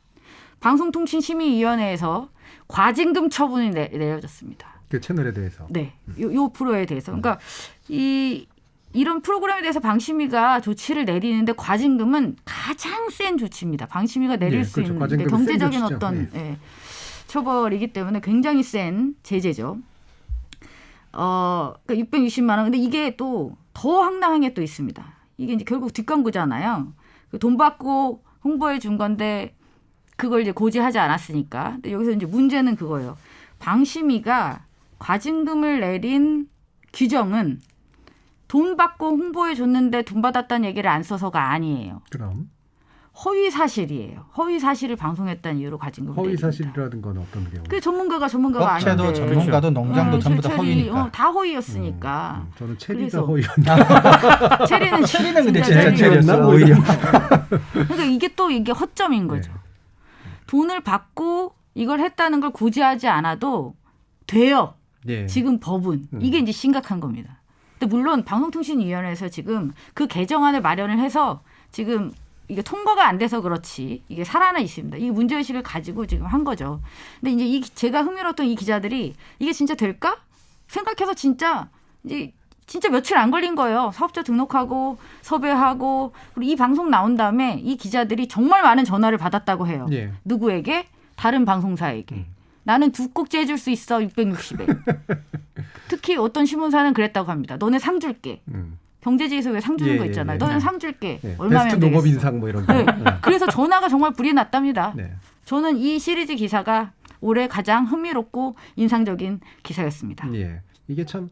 방송통신심의위원회에서 과징금 처분이 내려졌습니다. 그 채널에 대해서. 네, 요 프로에 대해서. 그러니까 이런 프로그램에 대해서 방심위가 조치를 내리는데 과징금은 가장 센 조치입니다. 방심위가 내릴 예, 수 그렇죠. 있는 과징금은 경제적인 센 조치죠. 어떤 처벌이기 때문에 굉장히 센 제재죠. 그러니까 660만 원. 근데 이게 또 더 황당한 게 또 있습니다. 이게 이제 결국 뒷광고잖아요. 돈 받고 홍보해 준 건데 그걸 이제 고지하지 않았으니까. 근데 여기서 이제 문제는 그거예요. 방심위가 과징금을 내린 규정은 돈 받고 홍보해 줬는데 돈 받았다는 얘기를 안 써서가 아니에요. 그럼 허위 사실이에요. 허위 사실을 방송했다는 이유로 과징금을 허위 내립니다. 사실이라는 건 어떤 경우? 그 전문가가 업체도 아닌데. 전문가도 농장도 전부 다 체리, 허위니까. 다 허위였으니까. 저는 체리가 그래서- 허위였나? 체리는 체리는 근데 진짜 진짜 체리. 체리였어. 오히려. 그러니까 이게 또 이게 허점인 거죠. 네. 돈을 받고 이걸 했다는 걸 고지하지 않아도 돼요. 예. 지금 법은. 이게 이제 심각한 겁니다. 근데 물론 방송통신위원회에서 지금 그 개정안을 마련을 해서 지금 이게 통과가 안 돼서 그렇지 이게 살아나 있습니다. 이 문제의식을 가지고 지금 한 거죠. 근데 이제 제가 흥미로웠던 이 기자들이 이게 진짜 될까? 생각해서 진짜 며칠 안 걸린 거예요. 사업자 등록하고 섭외하고 그리고 이 방송 나온 다음에 이 기자들이 정말 많은 전화를 받았다고 해요. 예. 누구에게? 다른 방송사에게. 나는 2꼭지 해줄 수 있어 660에. 특히 어떤 신문사는 그랬다고 합니다. 너네 상 줄게. 경제지에서 왜 상 주는 예, 거 있잖아요. 예, 예. 너는 상 줄게. 예. 얼마면 베스트 되겠어? 농업 인상 뭐 이런 거. 네. 그래서 전화가 정말 불이 났답니다. 네. 저는 이 시리즈 기사가 올해 가장 흥미롭고 인상적인 기사였습니다. 예. 이게 참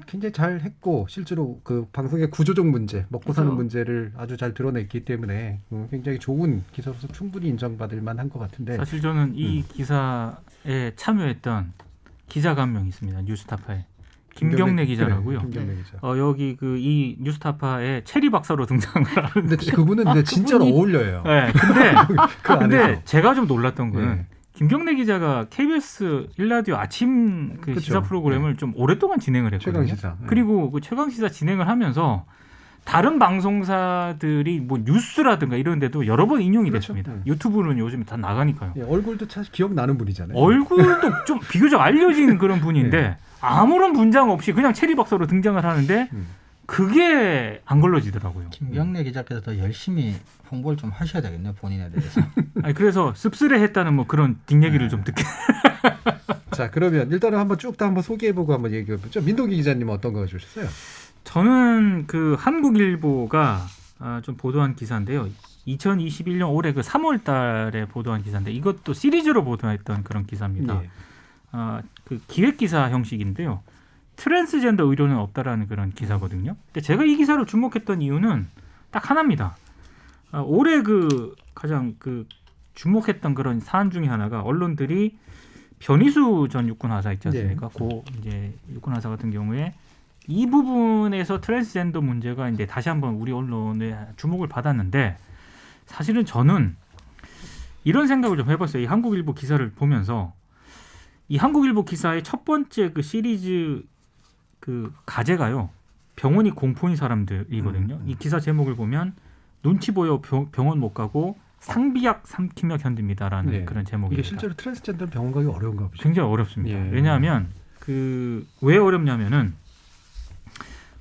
굉장히 잘 했고 실제로 그 방송의 구조적 문제, 먹고 사는 그렇죠. 문제를 아주 잘 드러냈기 때문에 굉장히 좋은 기사로서 충분히 인정받을 만한 것 같은데. 사실 저는 이 기사에 참여했던 기자가 한 명 있습니다. 뉴스타파에 김경래 기자라고요. 그래, 김경래 기자. 여기 그 이 뉴스타파에 체리 박사로 등장을 하는데. 근데 그분은 근데 진짜로 그분이- 어울려요. 네, 그 안에서. 근데 제가 좀 놀랐던 거는 예. 김경래 기자가 KBS 1라디오 아침 그 그쵸. 시사 프로그램을 좀 오랫동안 진행을 했거든요. 최강시사. 예. 그리고 그 최강시사 진행을 하면서 다른 방송사들이 뭐 뉴스라든가 이런 데도 여러 번 인용이 그렇죠. 됐습니다. 네. 유튜브는 요즘 다 나가니까요. 예, 얼굴도 사실 기억나는 분이잖아요. 얼굴도 좀 비교적 알려진 그런 분인데 아무런 분장 없이 그냥 체리 박사로 등장을 하는데 그게 안 걸러지더라고요. 김경래 기자께서 더 열심히 홍보를 좀 하셔야 되겠네요. 본인에 대해서. 아니, 그래서 씁쓸해했다는 뭐 그런 뒷얘기를 좀 듣게. 자, 그러면 일단은 한번 쭉 다 한번 소개해보고 한번 얘기해보죠. 민동기 기자님은 어떤 거 주셨어요? 저는 그 한국일보가 좀 보도한 기사인데요. 2021년 올해 그 3월 달에 보도한 기사인데 이것도 시리즈로 보도했던 그런 기사입니다. 예. 그 기획 기사 형식인데요. 트랜스젠더 의료는 없다라는 그런 기사거든요. 근데 제가 이 기사를 주목했던 이유는 딱 하나입니다. 올해 그 가장 그 주목했던 그런 사안 중에 하나가 언론들이 변희수 전 육군 하사 있지 않습니까? 고 이제 육군 하사 같은 경우에 이 부분에서 트랜스젠더 문제가 이제 다시 한번 우리 언론의 주목을 받았는데 사실은 저는 이런 생각을 좀 해봤어요. 이 한국일보 기사를 보면서 이 한국일보 기사의 첫 번째 그 시리즈 그 가제가요. 병원이 공포인 사람들이거든요. 이 기사 제목을 보면 눈치 보여 병원 못 가고 상비약 삼키며 견딥니다라는 네. 그런 제목입니다. 이게 실제로 트랜스젠더 병원 가기 어려운가 보죠. 굉장히 어렵습니다. 예. 왜냐하면 그 왜 어렵냐면은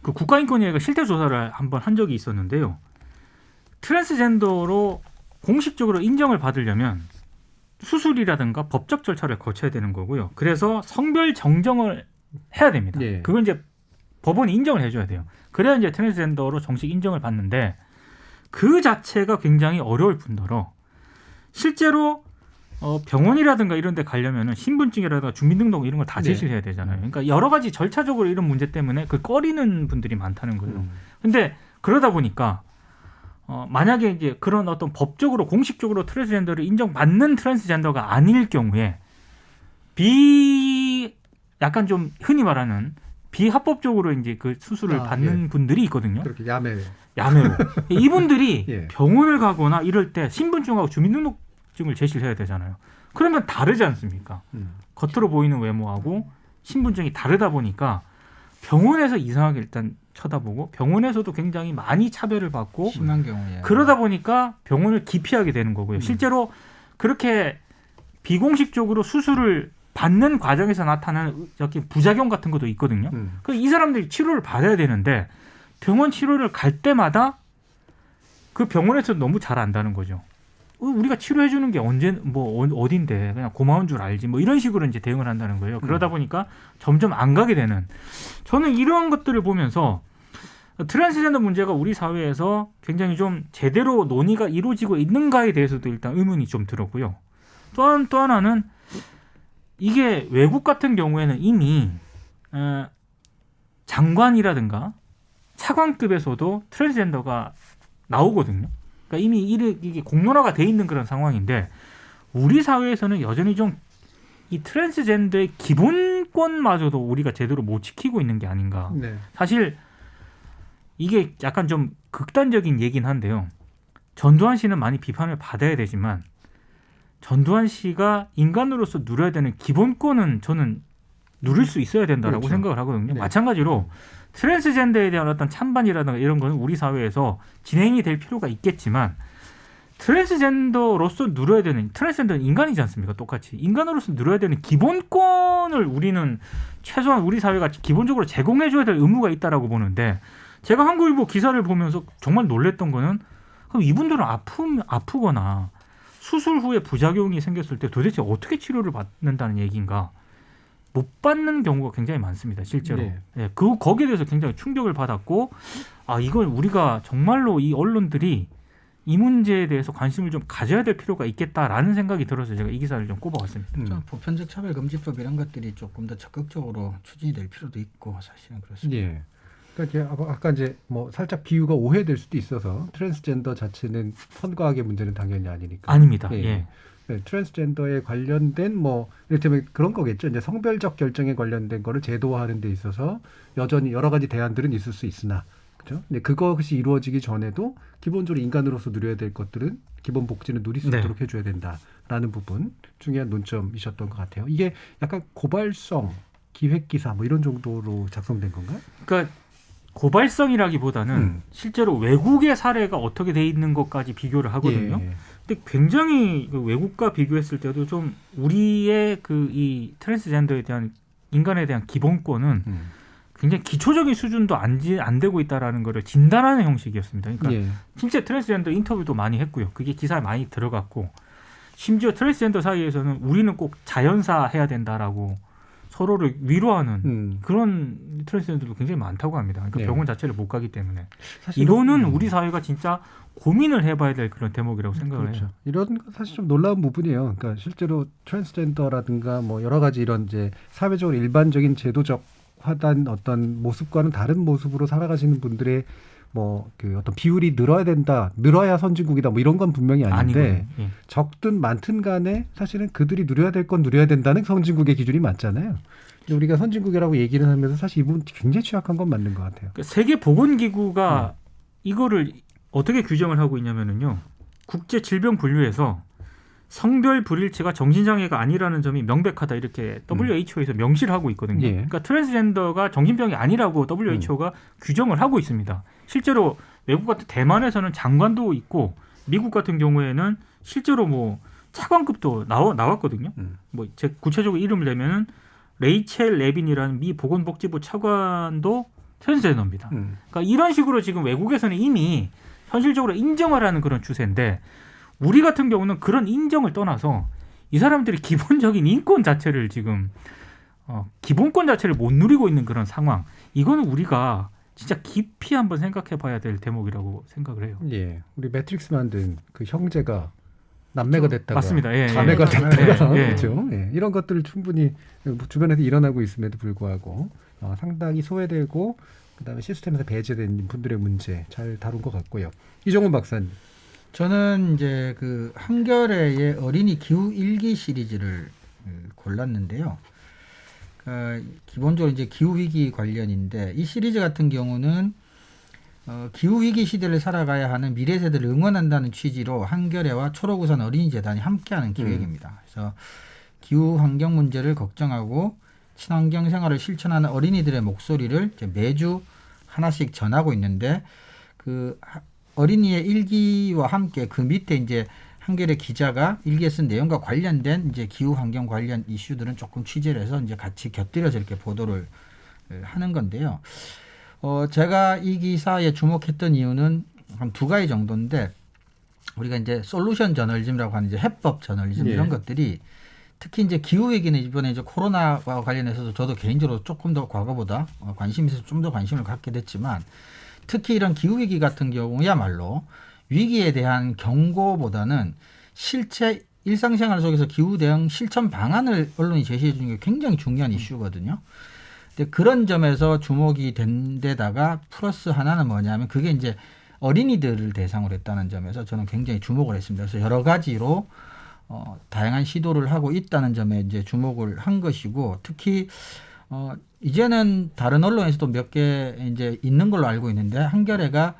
그 국가인권위가 실태 조사를 한번 한 적이 있었는데요. 트랜스젠더로 공식적으로 인정을 받으려면 수술이라든가 법적 절차를 거쳐야 되는 거고요. 그래서 성별 정정을 해야 됩니다. 예. 그걸 이제 법원이 인정을 해줘야 돼요. 그래야 이제 트랜스젠더로 정식 인정을 받는데 그 자체가 굉장히 어려울 뿐더러 실제로 병원이라든가 이런 데 가려면은 신분증이라든가 주민등록 이런 걸 다 제시를 해야 되잖아요. 그러니까 여러 가지 절차적으로 이런 문제 때문에 그 꺼리는 분들이 많다는 거예요. 근데 그러다 보니까 만약에 이제 그런 어떤 법적으로 공식적으로 트랜스젠더를 인정받는 트랜스젠더가 아닐 경우에 약간 좀 흔히 말하는 비합법적으로 이제 그 수술을 받는 분들이 있거든요. 그렇게 야매로. 이분들이 예. 병원을 가거나 이럴 때 신분증하고 주민등록증을 제시를 해야 되잖아요. 그러면 다르지 않습니까? 겉으로 보이는 외모하고 신분증이 다르다 보니까 병원에서 이상하게 일단 쳐다보고 병원에서도 굉장히 많이 차별을 받고 심한 경우에 그러다 보니까 병원을 기피하게 되는 거고요. 실제로 그렇게 비공식적으로 수술을 받는 과정에서 나타나는 이렇게 부작용 같은 것도 있거든요. 이 사람들이 치료를 받아야 되는데 병원 치료를 갈 때마다 그 병원에서 너무 잘 안다는 거죠. 우리가 치료해 주는 게 어딘데 그냥 고마운 줄 알지 뭐 이런 식으로 이제 대응을 한다는 거예요. 그러다 보니까 점점 안 가게 되는. 저는 이런 것들을 보면서 트랜스젠더 문제가 우리 사회에서 굉장히 좀 제대로 논의가 이루어지고 있는가에 대해서도 일단 의문이 좀 들었고요. 또 하나는 이게 외국 같은 경우에는 이미 장관이라든가 차관급에서도 트랜스젠더가 나오거든요. 그러니까 이미 이게 공론화가 돼 있는 그런 상황인데 우리 사회에서는 여전히 좀 이 트랜스젠더의 기본권마저도 우리가 제대로 못 지키고 있는 게 아닌가. 네. 사실 이게 약간 좀 극단적인 얘긴 한데요. 전두환 씨는 많이 비판을 받아야 되지만 전두환 씨가 인간으로서 누려야 되는 기본권은 저는 누릴 수 있어야 된다라고 그렇죠. 생각을 하거든요. 네. 마찬가지로 트랜스젠더에 대한 어떤 찬반이라든가 이런 거는 우리 사회에서 진행이 될 필요가 있겠지만 트랜스젠더로서 누려야 되는 트랜스젠더는 인간이지 않습니까? 똑같이 인간으로서 누려야 되는 기본권을 우리는 최소한 우리 사회가 기본적으로 제공해줘야 될 의무가 있다라고 보는데 제가 한국일보 기사를 보면서 정말 놀랬던 거는 그럼 이분들은 아프거나 수술 후에 부작용이 생겼을 때 도대체 어떻게 치료를 받는다는 얘기인가? 못 받는 경우가 굉장히 많습니다. 실제로. 네. 예, 거기에 대해서 굉장히 충격을 받았고 이걸 우리가 정말로 이 언론들이 이 문제에 대해서 관심을 좀 가져야 될 필요가 있겠다라는 생각이 들어서 제가 이 기사를 좀 꼽아왔습니다. 좀 보편적 차별금지법 이런 것들이 조금 더 적극적으로 추진이 될 필요도 있고 사실은 그렇습니다. 예. 그러니까 아까 이제 뭐 살짝 비유가 오해될 수도 있어서 트랜스젠더 자체는 선거학의 문제는 당연히 아니니까. 아닙니다. 예. 예. 네, 트랜스젠더에 관련된 뭐 이를테면 그런 거겠죠. 이제 성별적 결정에 관련된 거를 제도화하는 데 있어서 여전히 여러 가지 대안들은 있을 수 있으나 그렇죠. 근데 그것이 이루어지기 전에도 기본적으로 인간으로서 누려야 될 것들은 기본 복지는 누릴 수 있도록 해줘야 된다라는 부분 중요한 논점이셨던 것 같아요. 이게 약간 고발성 기획기사 뭐 이런 정도로 작성된 건가요? 그러니까 고발성이라기보다는 실제로 외국의 사례가 어떻게 돼 있는 것까지 비교를 하거든요. 예. 근데 굉장히 그 외국과 비교했을 때도 좀 우리의 그 이 트랜스젠더에 대한 인간에 대한 기본권은 굉장히 기초적인 수준도 안 되고 있다라는 거를 진단하는 형식이었습니다. 그러니까 예. 실제 트랜스젠더 인터뷰도 많이 했고요. 그게 기사에 많이 들어갔고 심지어 트랜스젠더 사이에서는 우리는 꼭 자연사 해야 된다라고 서로를 위로하는 그런 트랜스젠더도 굉장히 많다고 합니다. 그러니까 네. 병원 자체를 못 가기 때문에 사실은, 이거는 우리 사회가 진짜 고민을 해봐야 될 그런 대목이라고 생각을 그렇죠. 해요. 이런 거 사실 좀 놀라운 부분이에요. 그러니까 실제로 트랜스젠더라든가 뭐 여러 가지 이런 이제 사회적으로 일반적인 제도적화된 어떤 모습과는 다른 모습으로 살아가시는 분들의 뭐 그 어떤 비율이 늘어야 선진국이다 뭐 이런 건 분명히 아닌데 예. 적든 많든 간에 사실은 그들이 누려야 될 건 누려야 된다는 선진국의 기준이 맞잖아요. 근데 우리가 선진국이라고 얘기를 하면서 사실 이분 굉장히 취약한 건 맞는 것 같아요. 그러니까 세계보건기구가 이거를 어떻게 규정을 하고 있냐면요. 국제질병분류에서 성별 불일치가 정신장애가 아니라는 점이 명백하다 이렇게 WHO에서 명시를 하고 있거든요. 예. 그러니까 트랜스젠더가 정신병이 아니라고 WHO가 규정을 하고 있습니다. 실제로 외국 같은 대만에서는 장관도 있고 미국 같은 경우에는 실제로 뭐 차관급도 나왔거든요. 뭐 제 구체적으로 이름을 내면은 레이첼 레빈이라는 미 보건복지부 차관도 트랜스젠더입니다. 그러니까 이런 식으로 지금 외국에서는 이미 현실적으로 인정을 하는 그런 추세인데 우리 같은 경우는 그런 인정을 떠나서 이 사람들이 기본적인 인권 자체를 지금 기본권 자체를 못 누리고 있는 그런 상황. 이거는 우리가 진짜 깊이 한번 생각해 봐야 될 대목이라고 생각을 해요. 예. 우리 매트릭스 만든 그 형제가 남매가 됐다가 맞습니다. 예, 자매가 예. 됐다가 예, 예. 그렇죠. 예. 이런 것들을 충분히 주변에서 일어나고 있음에도 불구하고 상당히 소외되고 그다음에 시스템에서 배제된 분들의 문제 잘 다룬 것 같고요. 이종훈 박사님. 저는 이제 그 한겨레의 어린이 기후 일기 시리즈를 골랐는데요. 기본적으로 이제 기후 위기 관련인데 이 시리즈 같은 경우는 기후 위기 시대를 살아가야 하는 미래 세대를 응원한다는 취지로 한겨레와 초록우산 어린이재단이 함께하는 기획입니다. 그래서 기후 환경 문제를 걱정하고 친환경 생활을 실천하는 어린이들의 목소리를 이제 매주 하나씩 전하고 있는데 그 어린이의 일기와 함께 그 밑에 이제 한겨레 기자가 일기에 쓴 내용과 관련된 이제 기후 환경 관련 이슈들은 조금 취재를 해서 이제 같이 곁들여서 이렇게 보도를 하는 건데요. 제가 이 기사에 주목했던 이유는 한 두 가지 정도인데 우리가 이제 솔루션 저널리즘이라고 하는 이제 해법 저널리즘 예. 이런 것들이 특히 이제 기후 위기는 이번에 이제 코로나와 관련해서도 저도 개인적으로 조금 더 과거보다 관심이 있어서 좀 더 관심을 갖게 됐지만 특히 이런 기후 위기 같은 경우야말로 위기에 대한 경고보다는 실제 일상생활 속에서 기후 대응 실천 방안을 언론이 제시해 주는 게 굉장히 중요한 이슈거든요. 근데 그런 점에서 주목이 된 데다가 플러스 하나는 뭐냐면 그게 이제 어린이들을 대상으로 했다는 점에서 저는 굉장히 주목을 했습니다. 그래서 여러 가지로 다양한 시도를 하고 있다는 점에 이제 주목을 한 것이고 특히 이제는 다른 언론에서도 몇 개 이제 있는 걸로 알고 있는데 한겨레가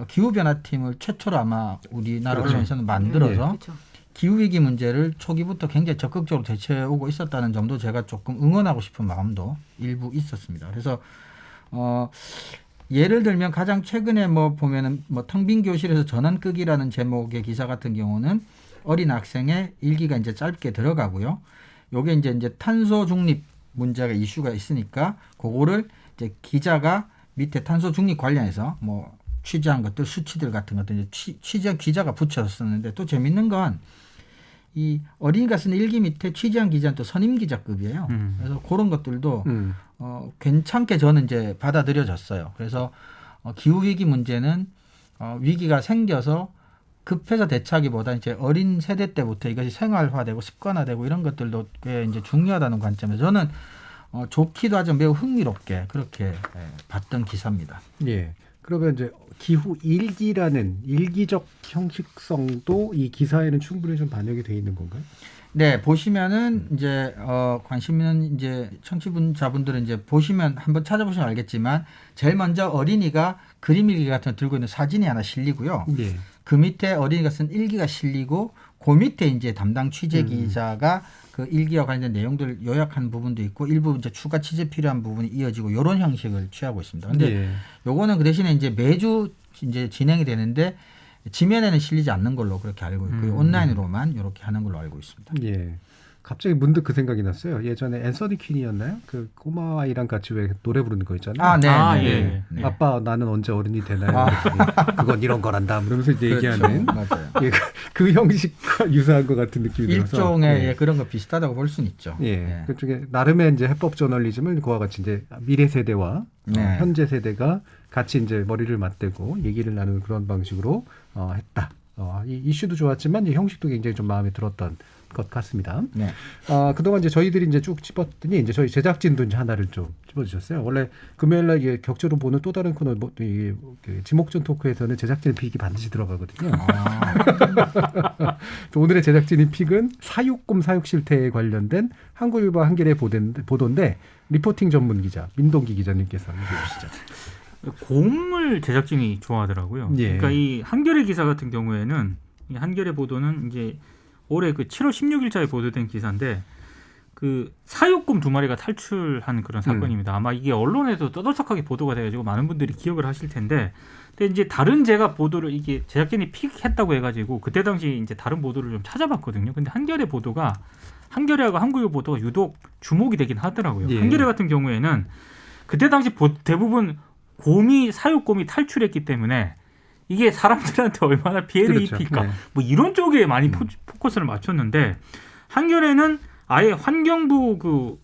기후변화팀을 최초로 아마 우리나라 그렇죠. 언론에서는 만들어서 그렇죠. 기후위기 문제를 초기부터 굉장히 적극적으로 대처해오고 있었다는 점도 제가 조금 응원하고 싶은 마음도 일부 있었습니다. 그래서 예를 들면 가장 최근에 뭐 보면은 뭐 텅 빈 교실에서 전원 끄기라는 제목의 기사 같은 경우는 어린 학생의 일기가 이제 짧게 들어가고요. 요게 이제 탄소 중립 문제가 이슈가 있으니까 그거를 이제 기자가 밑에 탄소 중립 관련해서 뭐 취재한 것들 수치들 같은 것들 이제 취재한 기자가 붙였었는데 또 재밌는 건 이 어린이가 쓴 일기 밑에 취재한 기자는 또 선임 기자급이에요. 그래서 그런 것들도 괜찮게 저는 이제 받아들여졌어요. 그래서 기후 위기 문제는 위기가 생겨서 급해서 대처하기보다 이제 어린 세대 때부터 이것이 생활화되고 습관화되고 이런 것들도 꽤 이제 중요하다는 관점에서 저는 좋기도 하지만 매우 흥미롭게 그렇게 봤던 기사입니다. 예. 그러면 이제 기후 일기라는 일기적 형식성도 이 기사에는 충분히 좀 반영이 돼 있는 건가요? 네, 보시면은 이제 관심 있는 이제 청취자분들은 이제 보시면 한번 찾아보시면 알겠지만 제일 먼저 어린이가 그림 일기 같은 거 들고 있는 사진이 하나 실리고요. 예. 그 밑에 어린이가 쓴 일기가 실리고 그 밑에 이제 담당 취재 기자가 그 일기와 관련된 내용들 요약한 부분도 있고 일부 이제 추가 취재 필요한 부분이 이어지고 이런 형식을 취하고 있습니다. 근데 예. 요거는 그 대신에 이제 매주 이제 진행이 되는데 지면에는 실리지 않는 걸로 그렇게 알고 있고요. 온라인으로만 이렇게 하는 걸로 알고 있습니다. 예. 갑자기 문득 그 생각이 났어요. 예전에 앤서니 퀸이었나요? 그 꼬마 아이랑 같이 왜 노래 부르는 거 있잖아요. 아, 네. 아, 네, 예. 네. 아빠 나는 언제 어른이 되나요? 그건 이런 거란다. 그러면서 이제 그렇죠. 얘기하는 맞아요. 예, 그 형식과 유사한 것 같은 느낌이 들어서 일종의 예. 그런 거 비슷하다고 볼 수는 있죠. 예, 네. 그쪽에 나름의 이제 해법 저널리즘을 그와 같이 이제 미래 세대와 네. 현재 세대가 같이 이제 머리를 맞대고 얘기를 나누는 그런 방식으로 했다. 이 이슈도 좋았지만 이 형식도 굉장히 좀 마음에 들었던 것 같습니다. 네. 그동안 이제 저희들이 이제 쭉 찝었더니 이제 저희 제작진도 이제 하나를 좀 찝어주셨어요. 원래 금요일날 이게 격주로 보는 또 다른 코너 그 지목전 토크에서는 제작진 픽이 반드시 들어가거든요. 오늘의 제작진의 픽은 사육곰 사육 실태에 관련된 한국일보 한겨레 보도인데 리포팅 전문 기자 민동기 기자님께서 해주시죠. 곰을 제작진이 좋아하더라고요. 예. 그러니까 이 한겨레 기사 같은 경우에는 이 한겨레 보도는 이제 올해 그 7월 16일자에 보도된 기사인데 그 사육곰 2마리가 탈출한 그런 사건입니다. 아마 이게 언론에도 떠들썩하게 보도가 돼가지고 많은 분들이 기억을 하실 텐데, 근데 이제 다른 제가 보도를 이게 제작진이 픽했다고 해가지고 그때 당시 이제 다른 보도를 좀 찾아봤거든요. 근데 한겨레 보도가 한겨레하고 한국일 보도가 유독 주목이 되긴 하더라고요. 예. 한겨레 같은 경우에는 그때 당시 대부분 사육곰이 탈출했기 때문에 이게 사람들한테 얼마나 피해를 그렇죠. 입힐까 네. 뭐 이런 쪽에 많이 포커스를 맞췄는데, 한겨레는 아예 환경부 그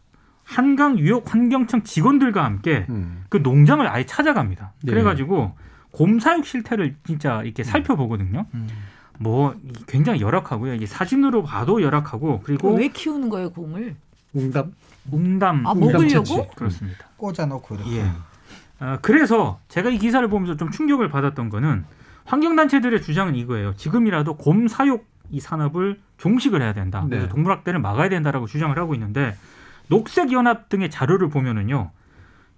한강유역환경청 직원들과 함께 그 농장을 아예 찾아갑니다. 네. 그래가지고 곰 사육 실태를 진짜 이렇게 살펴보거든요. 뭐 굉장히 열악하고요. 이게 사진으로 봐도 열악하고, 그리고 왜 키우는 거예요, 곰을? 웅담. 웅담 아, 먹으려고? 채취. 그렇습니다. 꽂아놓고 이렇게. 예. 그래서 제가 이 기사를 보면서 좀 충격을 받았던 거는 환경단체들의 주장은 이거예요. 지금이라도 곰 사육 이 산업을 종식을 해야 된다. 그래서 네. 동물학대를 막아야 된다라고 주장을 하고 있는데, 녹색연합 등의 자료를 보면은요,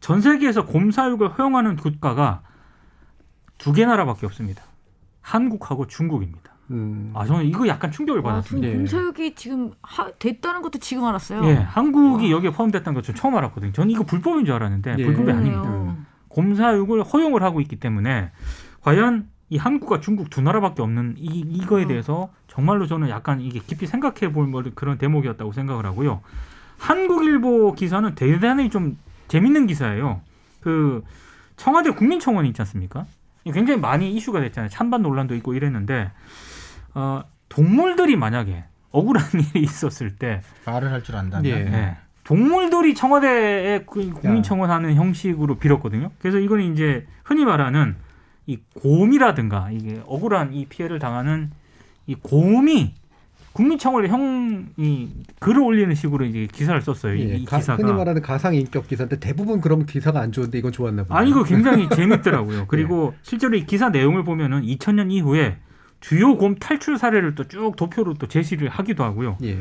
전 세계에서 곰 사육을 허용하는 국가가 2개 나라밖에 없습니다. 한국하고 중국입니다. 저는 이거 약간 충격을 받았습니다. 예. 곰 사육이 지금 됐다는 것도 지금 알았어요. 예, 한국이 여기에 포함됐다는 거 전 처음 알았거든요. 저는 이거 불법인 줄 알았는데 예. 불법이 그러네요. 아닙니다. 곰 사육을 허용을 하고 있기 때문에 과연 이 한국과 중국 2나라밖에 없는 이거에 대해서 정말로 저는 약간 이게 깊이 생각해 볼 그런 대목이었다고 생각을 하고요. 한국일보 기사는 대단히 좀 재밌는 기사예요. 그 청와대 국민청원이 있지 않습니까? 굉장히 많이 이슈가 됐잖아요. 찬반 논란도 있고 이랬는데, 동물들이 만약에 억울한 일이 있었을 때 말을 할 줄 안다면. 예. 네. 동물들이 청와대에 국민청원하는 형식으로 빌었거든요. 그래서 이건 이제 흔히 말하는 이 곰이라든가 이게 억울한 이 피해를 당하는 이 곰이 국민청원에 형이 글을 올리는 식으로 이제 기사를 썼어요. 예. 이 기사가. 흔히 말하는 가상 인격 기사인데 대부분 그런 기사가 안 좋은데 이건 좋았나 보네요. 아니 이거 굉장히 재밌더라고요. 그리고 실제로 이 기사 내용을 보면은 2000년 이후에 주요 곰 탈출 사례를 또 쭉 도표로 또 제시를 하기도 하고요. 예.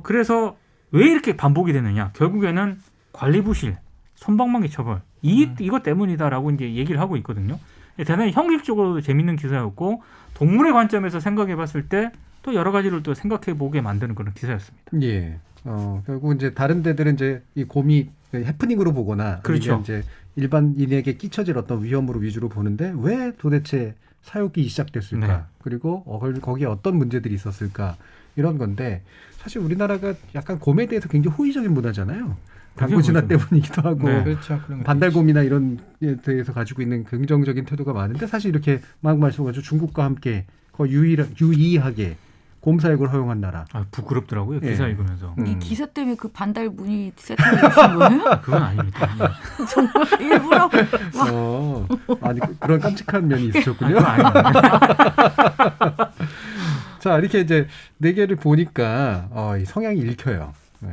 그래서 왜 이렇게 반복이 되느냐? 결국에는 관리 부실, 솜방망이 처벌 이것 때문이다라고 이제 얘기를 하고 있거든요. 대단히 형식적으로도 재밌는 기사였고, 동물의 관점에서 생각해봤을 때 또 여러 가지를 또 생각해보게 만드는 그런 기사였습니다. 예. 결국 이제 다른 데들은 이제 이 곰이 해프닝으로 보거나, 그렇죠. 아니면 이제 일반인에게 끼쳐질 어떤 위험으로 위주로 보는데 왜 도대체 사육이 시작됐을까? 네. 그리고 거기에 어떤 문제들이 있었을까? 이런 건데, 사실 우리나라가 약간 곰에 대해서 굉장히 호의적인 문화잖아요. 당구 진화 그렇죠. 때문이기도 하고, 네. 그렇죠. 그런 거 반달곰이나 이런 에 대해서 가지고 있는 긍정적인 태도가 많은데, 사실 이렇게 막 말씀하신 중국과 함께 거의 유의하게 곰 사육을 허용한 나라. 부끄럽더라고요. 기사 예. 읽으면서. 이 기사 때문에 그 반달 문이 세팅되신 거예요? 그건 아닙니다. 정말 일부러 아니 그런 깜찍한 면이 있으셨군요. 그건 아닙니다. 자, 이렇게 이제 4개를 보니까 이 성향이 읽혀요. 네.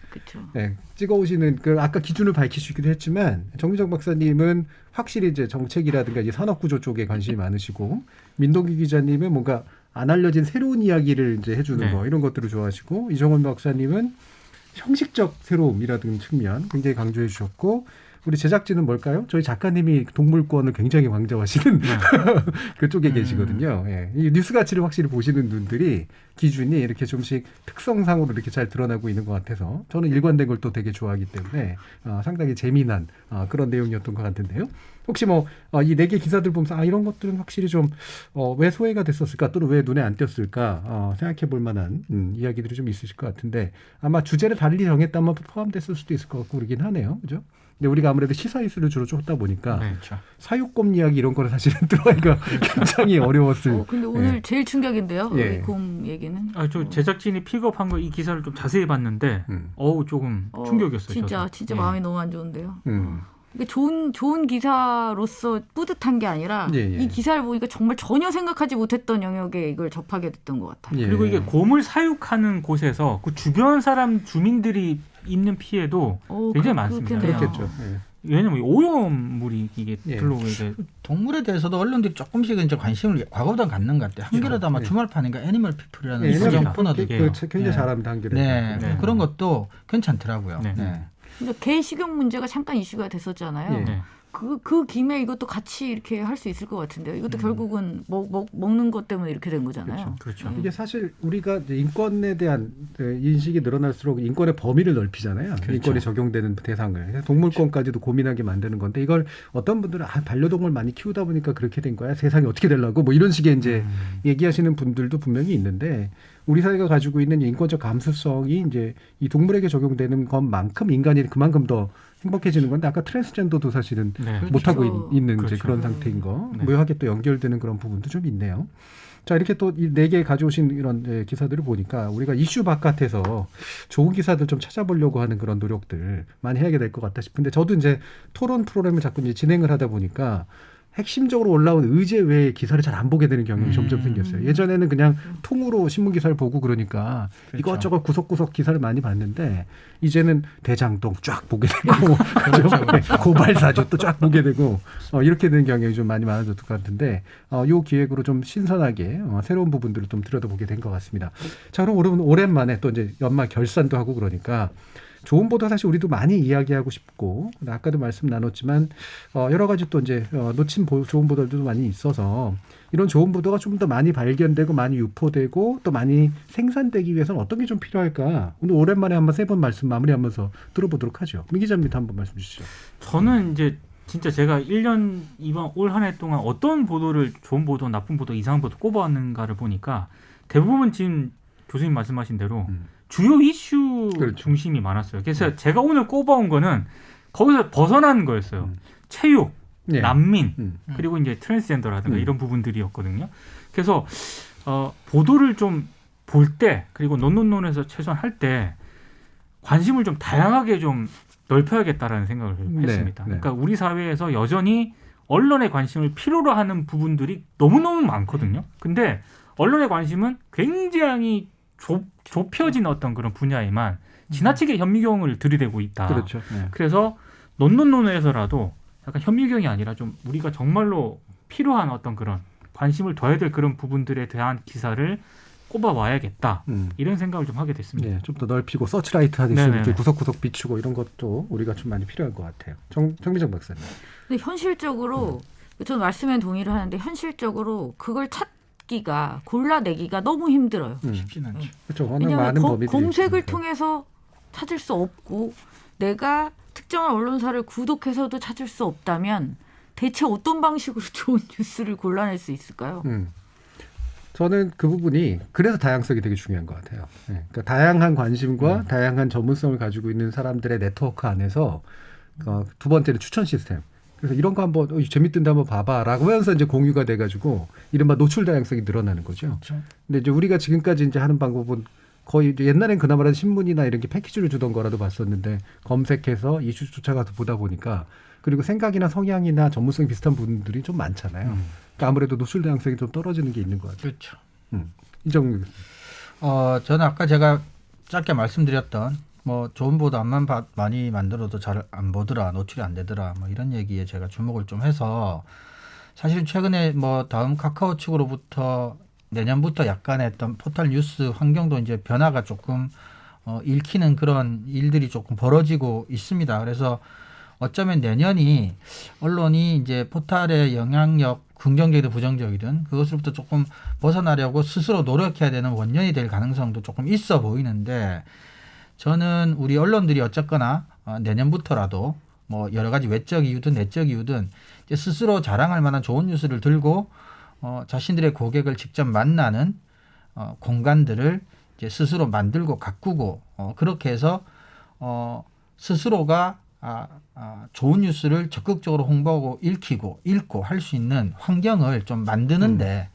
그렇죠. 네, 찍어오시는 그 아까 기준을 밝히시기도 했지만, 정미정 박사님은 확실히 이제 정책이라든가 이제 산업구조 쪽에 관심이 많으시고, 민동기 기자님은 뭔가 안 알려진 새로운 이야기를 이제 해주는 네. 거, 이런 것들을 좋아하시고, 이정원 박사님은 형식적 새로움이라는 측면 굉장히 강조해 주셨고, 우리 제작진은 뭘까요? 저희 작가님이 동물권을 굉장히 강조하시는 그쪽에 계시거든요. 예. 이 뉴스 가치를 확실히 보시는 분들이 기준이 이렇게 좀씩 특성상으로 이렇게 잘 드러나고 있는 것 같아서, 저는 일관된 걸 또 되게 좋아하기 때문에 상당히 재미난 그런 내용이었던 것 같은데요. 혹시 뭐 이 4개 기사들 보면서 이런 것들은 확실히 좀 왜 소외가 됐었을까, 또는 왜 눈에 안 띄었을까 생각해 볼 만한 이야기들이 좀 있으실 것 같은데, 아마 주제를 달리 정했다면 포함됐을 수도 있을 것 같고 그러긴 하네요. 그죠? 근데 우리가 아무래도 시사 이슈를 주로 쫓다 보니까 네. 사육곰 이야기 이런 거를 사실은 들어가기가 굉장히 어려웠을. 근데 오늘 예. 제일 충격인데요. 예. 이 곰 얘기는. 저 제작진이 픽업한 거 이 기사를 좀 자세히 봤는데, 조금 충격이었어요. 진짜 저도. 예. 마음이 너무 안 좋은데요. 음. 이게 좋은 기사로서 뿌듯한 게 아니라 예, 예. 이 기사를 보니까 정말 전혀 생각하지 못했던 영역에 이걸 접하게 됐던 것 같아요. 예. 그리고 이게 곰을 사육하는 곳에서 그 주변 주민들이 입는 피해도 굉장히 많습니다. 그렇겠네요. 그렇겠죠. 예. 왜냐면 오염물이 이게 예. 들어오게 돼. 동물에 대해서도 언론들이 조금씩 이제 관심을 과거보다 갖는 것 같아요. 한겨레도 아마 예. 주말판인가 애니멀 피플이라는 예, 수정 코너도 있고. 굉장히 예. 잘합니다, 한겨레. 네. 네. 그런 것도 괜찮더라고요. 네. 네. 근데 개 식용 문제가 잠깐 이슈가 됐었잖아요. 예. 네. 그 김에 이것도 같이 이렇게 할 수 있을 것 같은데요. 이것도 결국은 먹는 것 때문에 이렇게 된 거잖아요. 그렇죠. 이게 사실 우리가 이제 인권에 대한 인식이 늘어날수록 인권의 범위를 넓히잖아요. 그렇죠. 인권이 적용되는 대상을. 그래서 동물권까지도 고민하게 만드는 건데 이걸 어떤 분들은 반려동물 많이 키우다 보니까 그렇게 된 거야. 세상이 어떻게 되려고 뭐 이런 식의 이제 얘기하시는 분들도 분명히 있는데 우리 사회가 가지고 있는 인권적 감수성이 이제 이 동물에게 적용되는 것만큼 인간이 그만큼 더 행복해지는 건데 아까 트랜스젠더도 사실은 네. 못하고 그렇죠. 있는 이제 그렇죠. 그런 상태인 거 네. 묘하게 또 연결되는 그런 부분도 좀 있네요. 자 이렇게 또 이 4개 가져오신 이런 기사들을 보니까 우리가 이슈 바깥에서 좋은 기사들 좀 찾아보려고 하는 그런 노력들 많이 해야 될 것 같다 싶은데 저도 이제 토론 프로그램을 자꾸 이제 진행을 하다 보니까 핵심적으로 올라온 의제 외의 기사를 잘 안 보게 되는 경향이 점점 생겼어요. 예전에는 그냥 통으로 신문 기사를 보고 그러니까 그렇죠. 이것저것 구석구석 기사를 많이 봤는데 이제는 대장동 쫙 보게 되고 고발사주 또 쫙 보게 되고 이렇게 되는 경향이 좀 많이 많아졌을 것 같은데 이 기획으로 좀 신선하게 새로운 부분들을 좀 들여다보게 된 것 같습니다. 자 그럼 오랜만에 또 이제 연말 결산도 하고 그러니까 좋은 보도 사실 우리도 많이 이야기하고 싶고 아까도 말씀 나눴지만 여러 가지 또 이제 놓친 좋은 보도들도 많이 있어서 이런 좋은 보도가 좀 더 많이 발견되고 많이 유포되고 또 많이 생산되기 위해서는 어떤 게 좀 필요할까? 오늘 오랜만에 한번 3번 말씀 마무리하면서 들어보도록 하죠. 민 기자님도 한번 말씀 주시죠. 저는 이제 진짜 제가 1년 이번 올 한 해 동안 어떤 보도를 좋은 보도, 나쁜 보도, 이상한 보도 꼽아왔는가를 보니까 대부분 지금 교수님 말씀하신 대로 주요 이슈 그렇죠. 중심이 많았어요. 그래서 제가 오늘 꼽아온 거는 거기서 벗어난 거였어요. 체육, 네. 난민, 그리고 이제 트랜스젠더라든가 이런 부분들이었거든요. 그래서 보도를 좀 볼 때 그리고 논논논에서 최소한 할 때 관심을 좀 다양하게 좀 넓혀야겠다라는 생각을 했습니다. 네. 그러니까 우리 사회에서 여전히 언론의 관심을 필요로 하는 부분들이 너무너무 많거든요. 근데 언론의 관심은 굉장히 좁혀진 어떤 그런 분야에만 지나치게 현미경을 들이대고 있다. 그렇죠. 네. 그래서 논논논에서라도 약간 현미경이 아니라 좀 우리가 정말로 필요한 어떤 그런 관심을 둬야 될 그런 부분들에 대한 기사를 꼽아와야겠다. 이런 생각을 좀 하게 됐습니다. 네, 좀 더 넓히고 서치라이트 하듯이 네네네. 이렇게 구석구석 비추고 이런 것도 우리가 좀 많이 필요할 것 같아요. 정미정 박사님. 근데 현실적으로 저는 말씀에 동의를 하는데 현실적으로 그걸 찾기가 골라내기가 너무 힘들어요. 쉽진 않죠. 그렇죠. 워낙 왜냐하면 많은 범위들이 검색을 있으니까. 통해서 찾을 수 없고 내가 특정한 언론사를 구독해서도 찾을 수 없다면 대체 어떤 방식으로 좋은 뉴스를 골라낼 수 있을까요? 저는 그 부분이 그래서 다양성이 되게 중요한 것 같아요. 네. 그러니까 다양한 관심과 다양한 전문성을 가지고 있는 사람들의 네트워크 안에서 두 번째는 추천 시스템. 그래서 이런 거 한번 재밌던데 한번 봐봐라고 하면서 이제 공유가 돼가지고 이른바 노출 다양성이 늘어나는 거죠. 그렇죠. 근데 이제 우리가 지금까지 이제 하는 방법은 거의 이제 옛날엔 그나마는 신문이나 이런 게 패키지를 주던 거라도 봤었는데 검색해서 이슈 쫓아가서 보다 보니까 그리고 생각이나 성향이나 전문성이 비슷한 분들이 좀 많잖아요. 그러니까 아무래도 노출 다양성이 좀 떨어지는 게 있는 것 같아요. 그렇죠. 이정규 교수님. 저는 아까 제가 짧게 말씀드렸던 뭐 좋은 보도 안만 많이 만들어도 잘 안 보더라, 노출이 안 되더라, 뭐 이런 얘기에 제가 주목을 좀 해서 사실 최근에 뭐 다음 카카오 측으로부터 내년부터 약간의 어떤 포털 뉴스 환경도 이제 변화가 조금 읽히는 그런 일들이 조금 벌어지고 있습니다. 그래서 어쩌면 내년이 언론이 이제 포털의 영향력 긍정적이든 부정적이든 그것으로부터 조금 벗어나려고 스스로 노력해야 되는 원년이 될 가능성도 조금 있어 보이는데 저는 우리 언론들이 어쨌거나 내년부터라도 뭐 여러 가지 외적 이유든 내적 이유든 이제 스스로 자랑할 만한 좋은 뉴스를 들고 자신들의 고객을 직접 만나는 공간들을 이제 스스로 만들고 가꾸고 그렇게 해서 스스로가 좋은 뉴스를 적극적으로 홍보하고 읽고 할 수 있는 환경을 좀 만드는데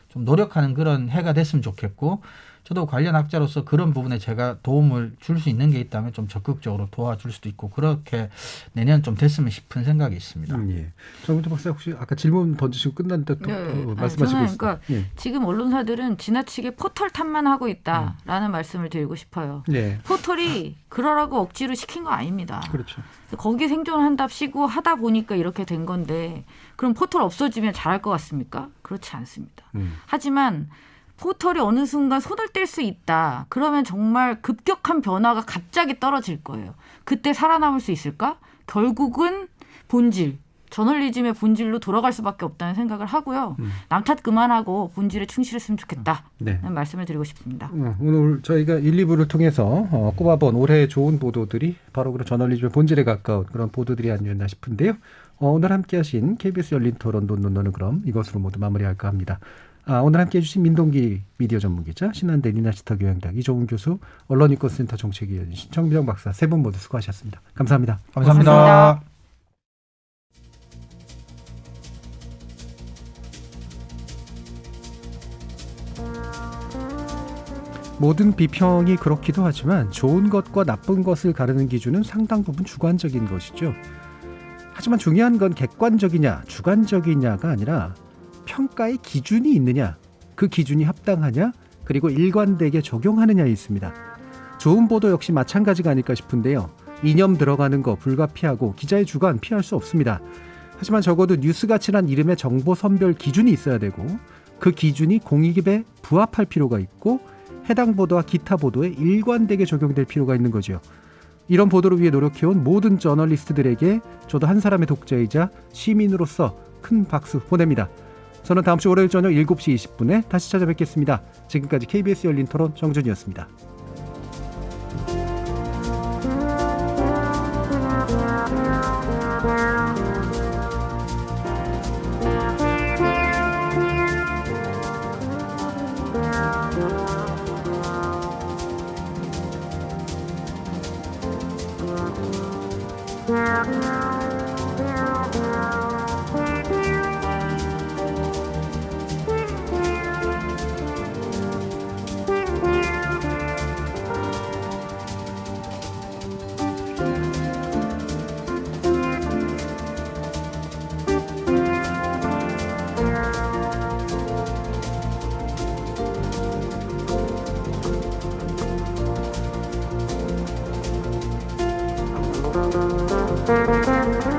좀 노력하는 그런 해가 됐으면 좋겠고 저도 관련 학자로서 그런 부분에 제가 도움을 줄 수 있는 게 있다면 좀 적극적으로 도와줄 수도 있고 그렇게 내년 좀 됐으면 싶은 생각이 있습니다. 예. 정민정 박사 혹시 아까 질문 던지시고 끝났는데 또 말씀하시고 저는 있어요. 그러니까 지금 언론사들은 지나치게 포털 탓만 하고 있다라는 말씀을 드리고 싶어요. 네. 포털이 그러라고 억지로 시킨 거 아닙니다. 그렇죠. 거기 생존한답시고 하다 보니까 이렇게 된 건데 그럼 포털 없어지면 잘할 것 같습니까? 그렇지 않습니다. 하지만 포털이 어느 순간 손을 뗄 수 있다. 그러면 정말 급격한 변화가 갑자기 떨어질 거예요. 그때 살아남을 수 있을까? 결국은 본질, 저널리즘의 본질로 돌아갈 수밖에 없다는 생각을 하고요. 남 탓 그만하고 본질에 충실했으면 좋겠다는 네. 말씀을 드리고 싶습니다. 오늘 저희가 1, 2부를 통해서 꼽아본 올해의 좋은 보도들이 바로 그런 저널리즘의 본질에 가까운 그런 보도들이 아니었나 싶은데요. 오늘 함께하신 KBS 열린 토론 논논논은 그럼 이것으로 모두 마무리할까 합니다. 오늘 함께해 주신 민동기 미디어 전문기자, 신한대 리나시터 교양대학 이종훈 교수, 언론인권센터 정책위원 정비정 박사 세 분 모두 수고하셨습니다. 감사합니다. 감사합니다. 고맙습니다. 모든 비평이 그렇기도 하지만 좋은 것과 나쁜 것을 가르는 기준은 상당 부분 주관적인 것이죠. 하지만 중요한 건 객관적이냐 주관적이냐가 아니라 평가의 기준이 있느냐, 그 기준이 합당하냐, 그리고 일관되게 적용하느냐에 있습니다. 좋은 보도 역시 마찬가지가 아닐까 싶은데요. 이념 들어가는 거 불가피하고 기자의 주관 피할 수 없습니다. 하지만 적어도 뉴스가치란 이름의 정보 선별 기준이 있어야 되고 그 기준이 공익에 부합할 필요가 있고 해당 보도와 기타 보도에 일관되게 적용될 필요가 있는 거죠. 이런 보도를 위해 노력해온 모든 저널리스트들에게 저도 한 사람의 독자이자 시민으로서 큰 박수 보냅니다. 저는 다음 주 월요일 저녁 7시 20분에 다시 찾아뵙겠습니다. 지금까지 KBS 열린 토론 정준이었습니다. Thank you.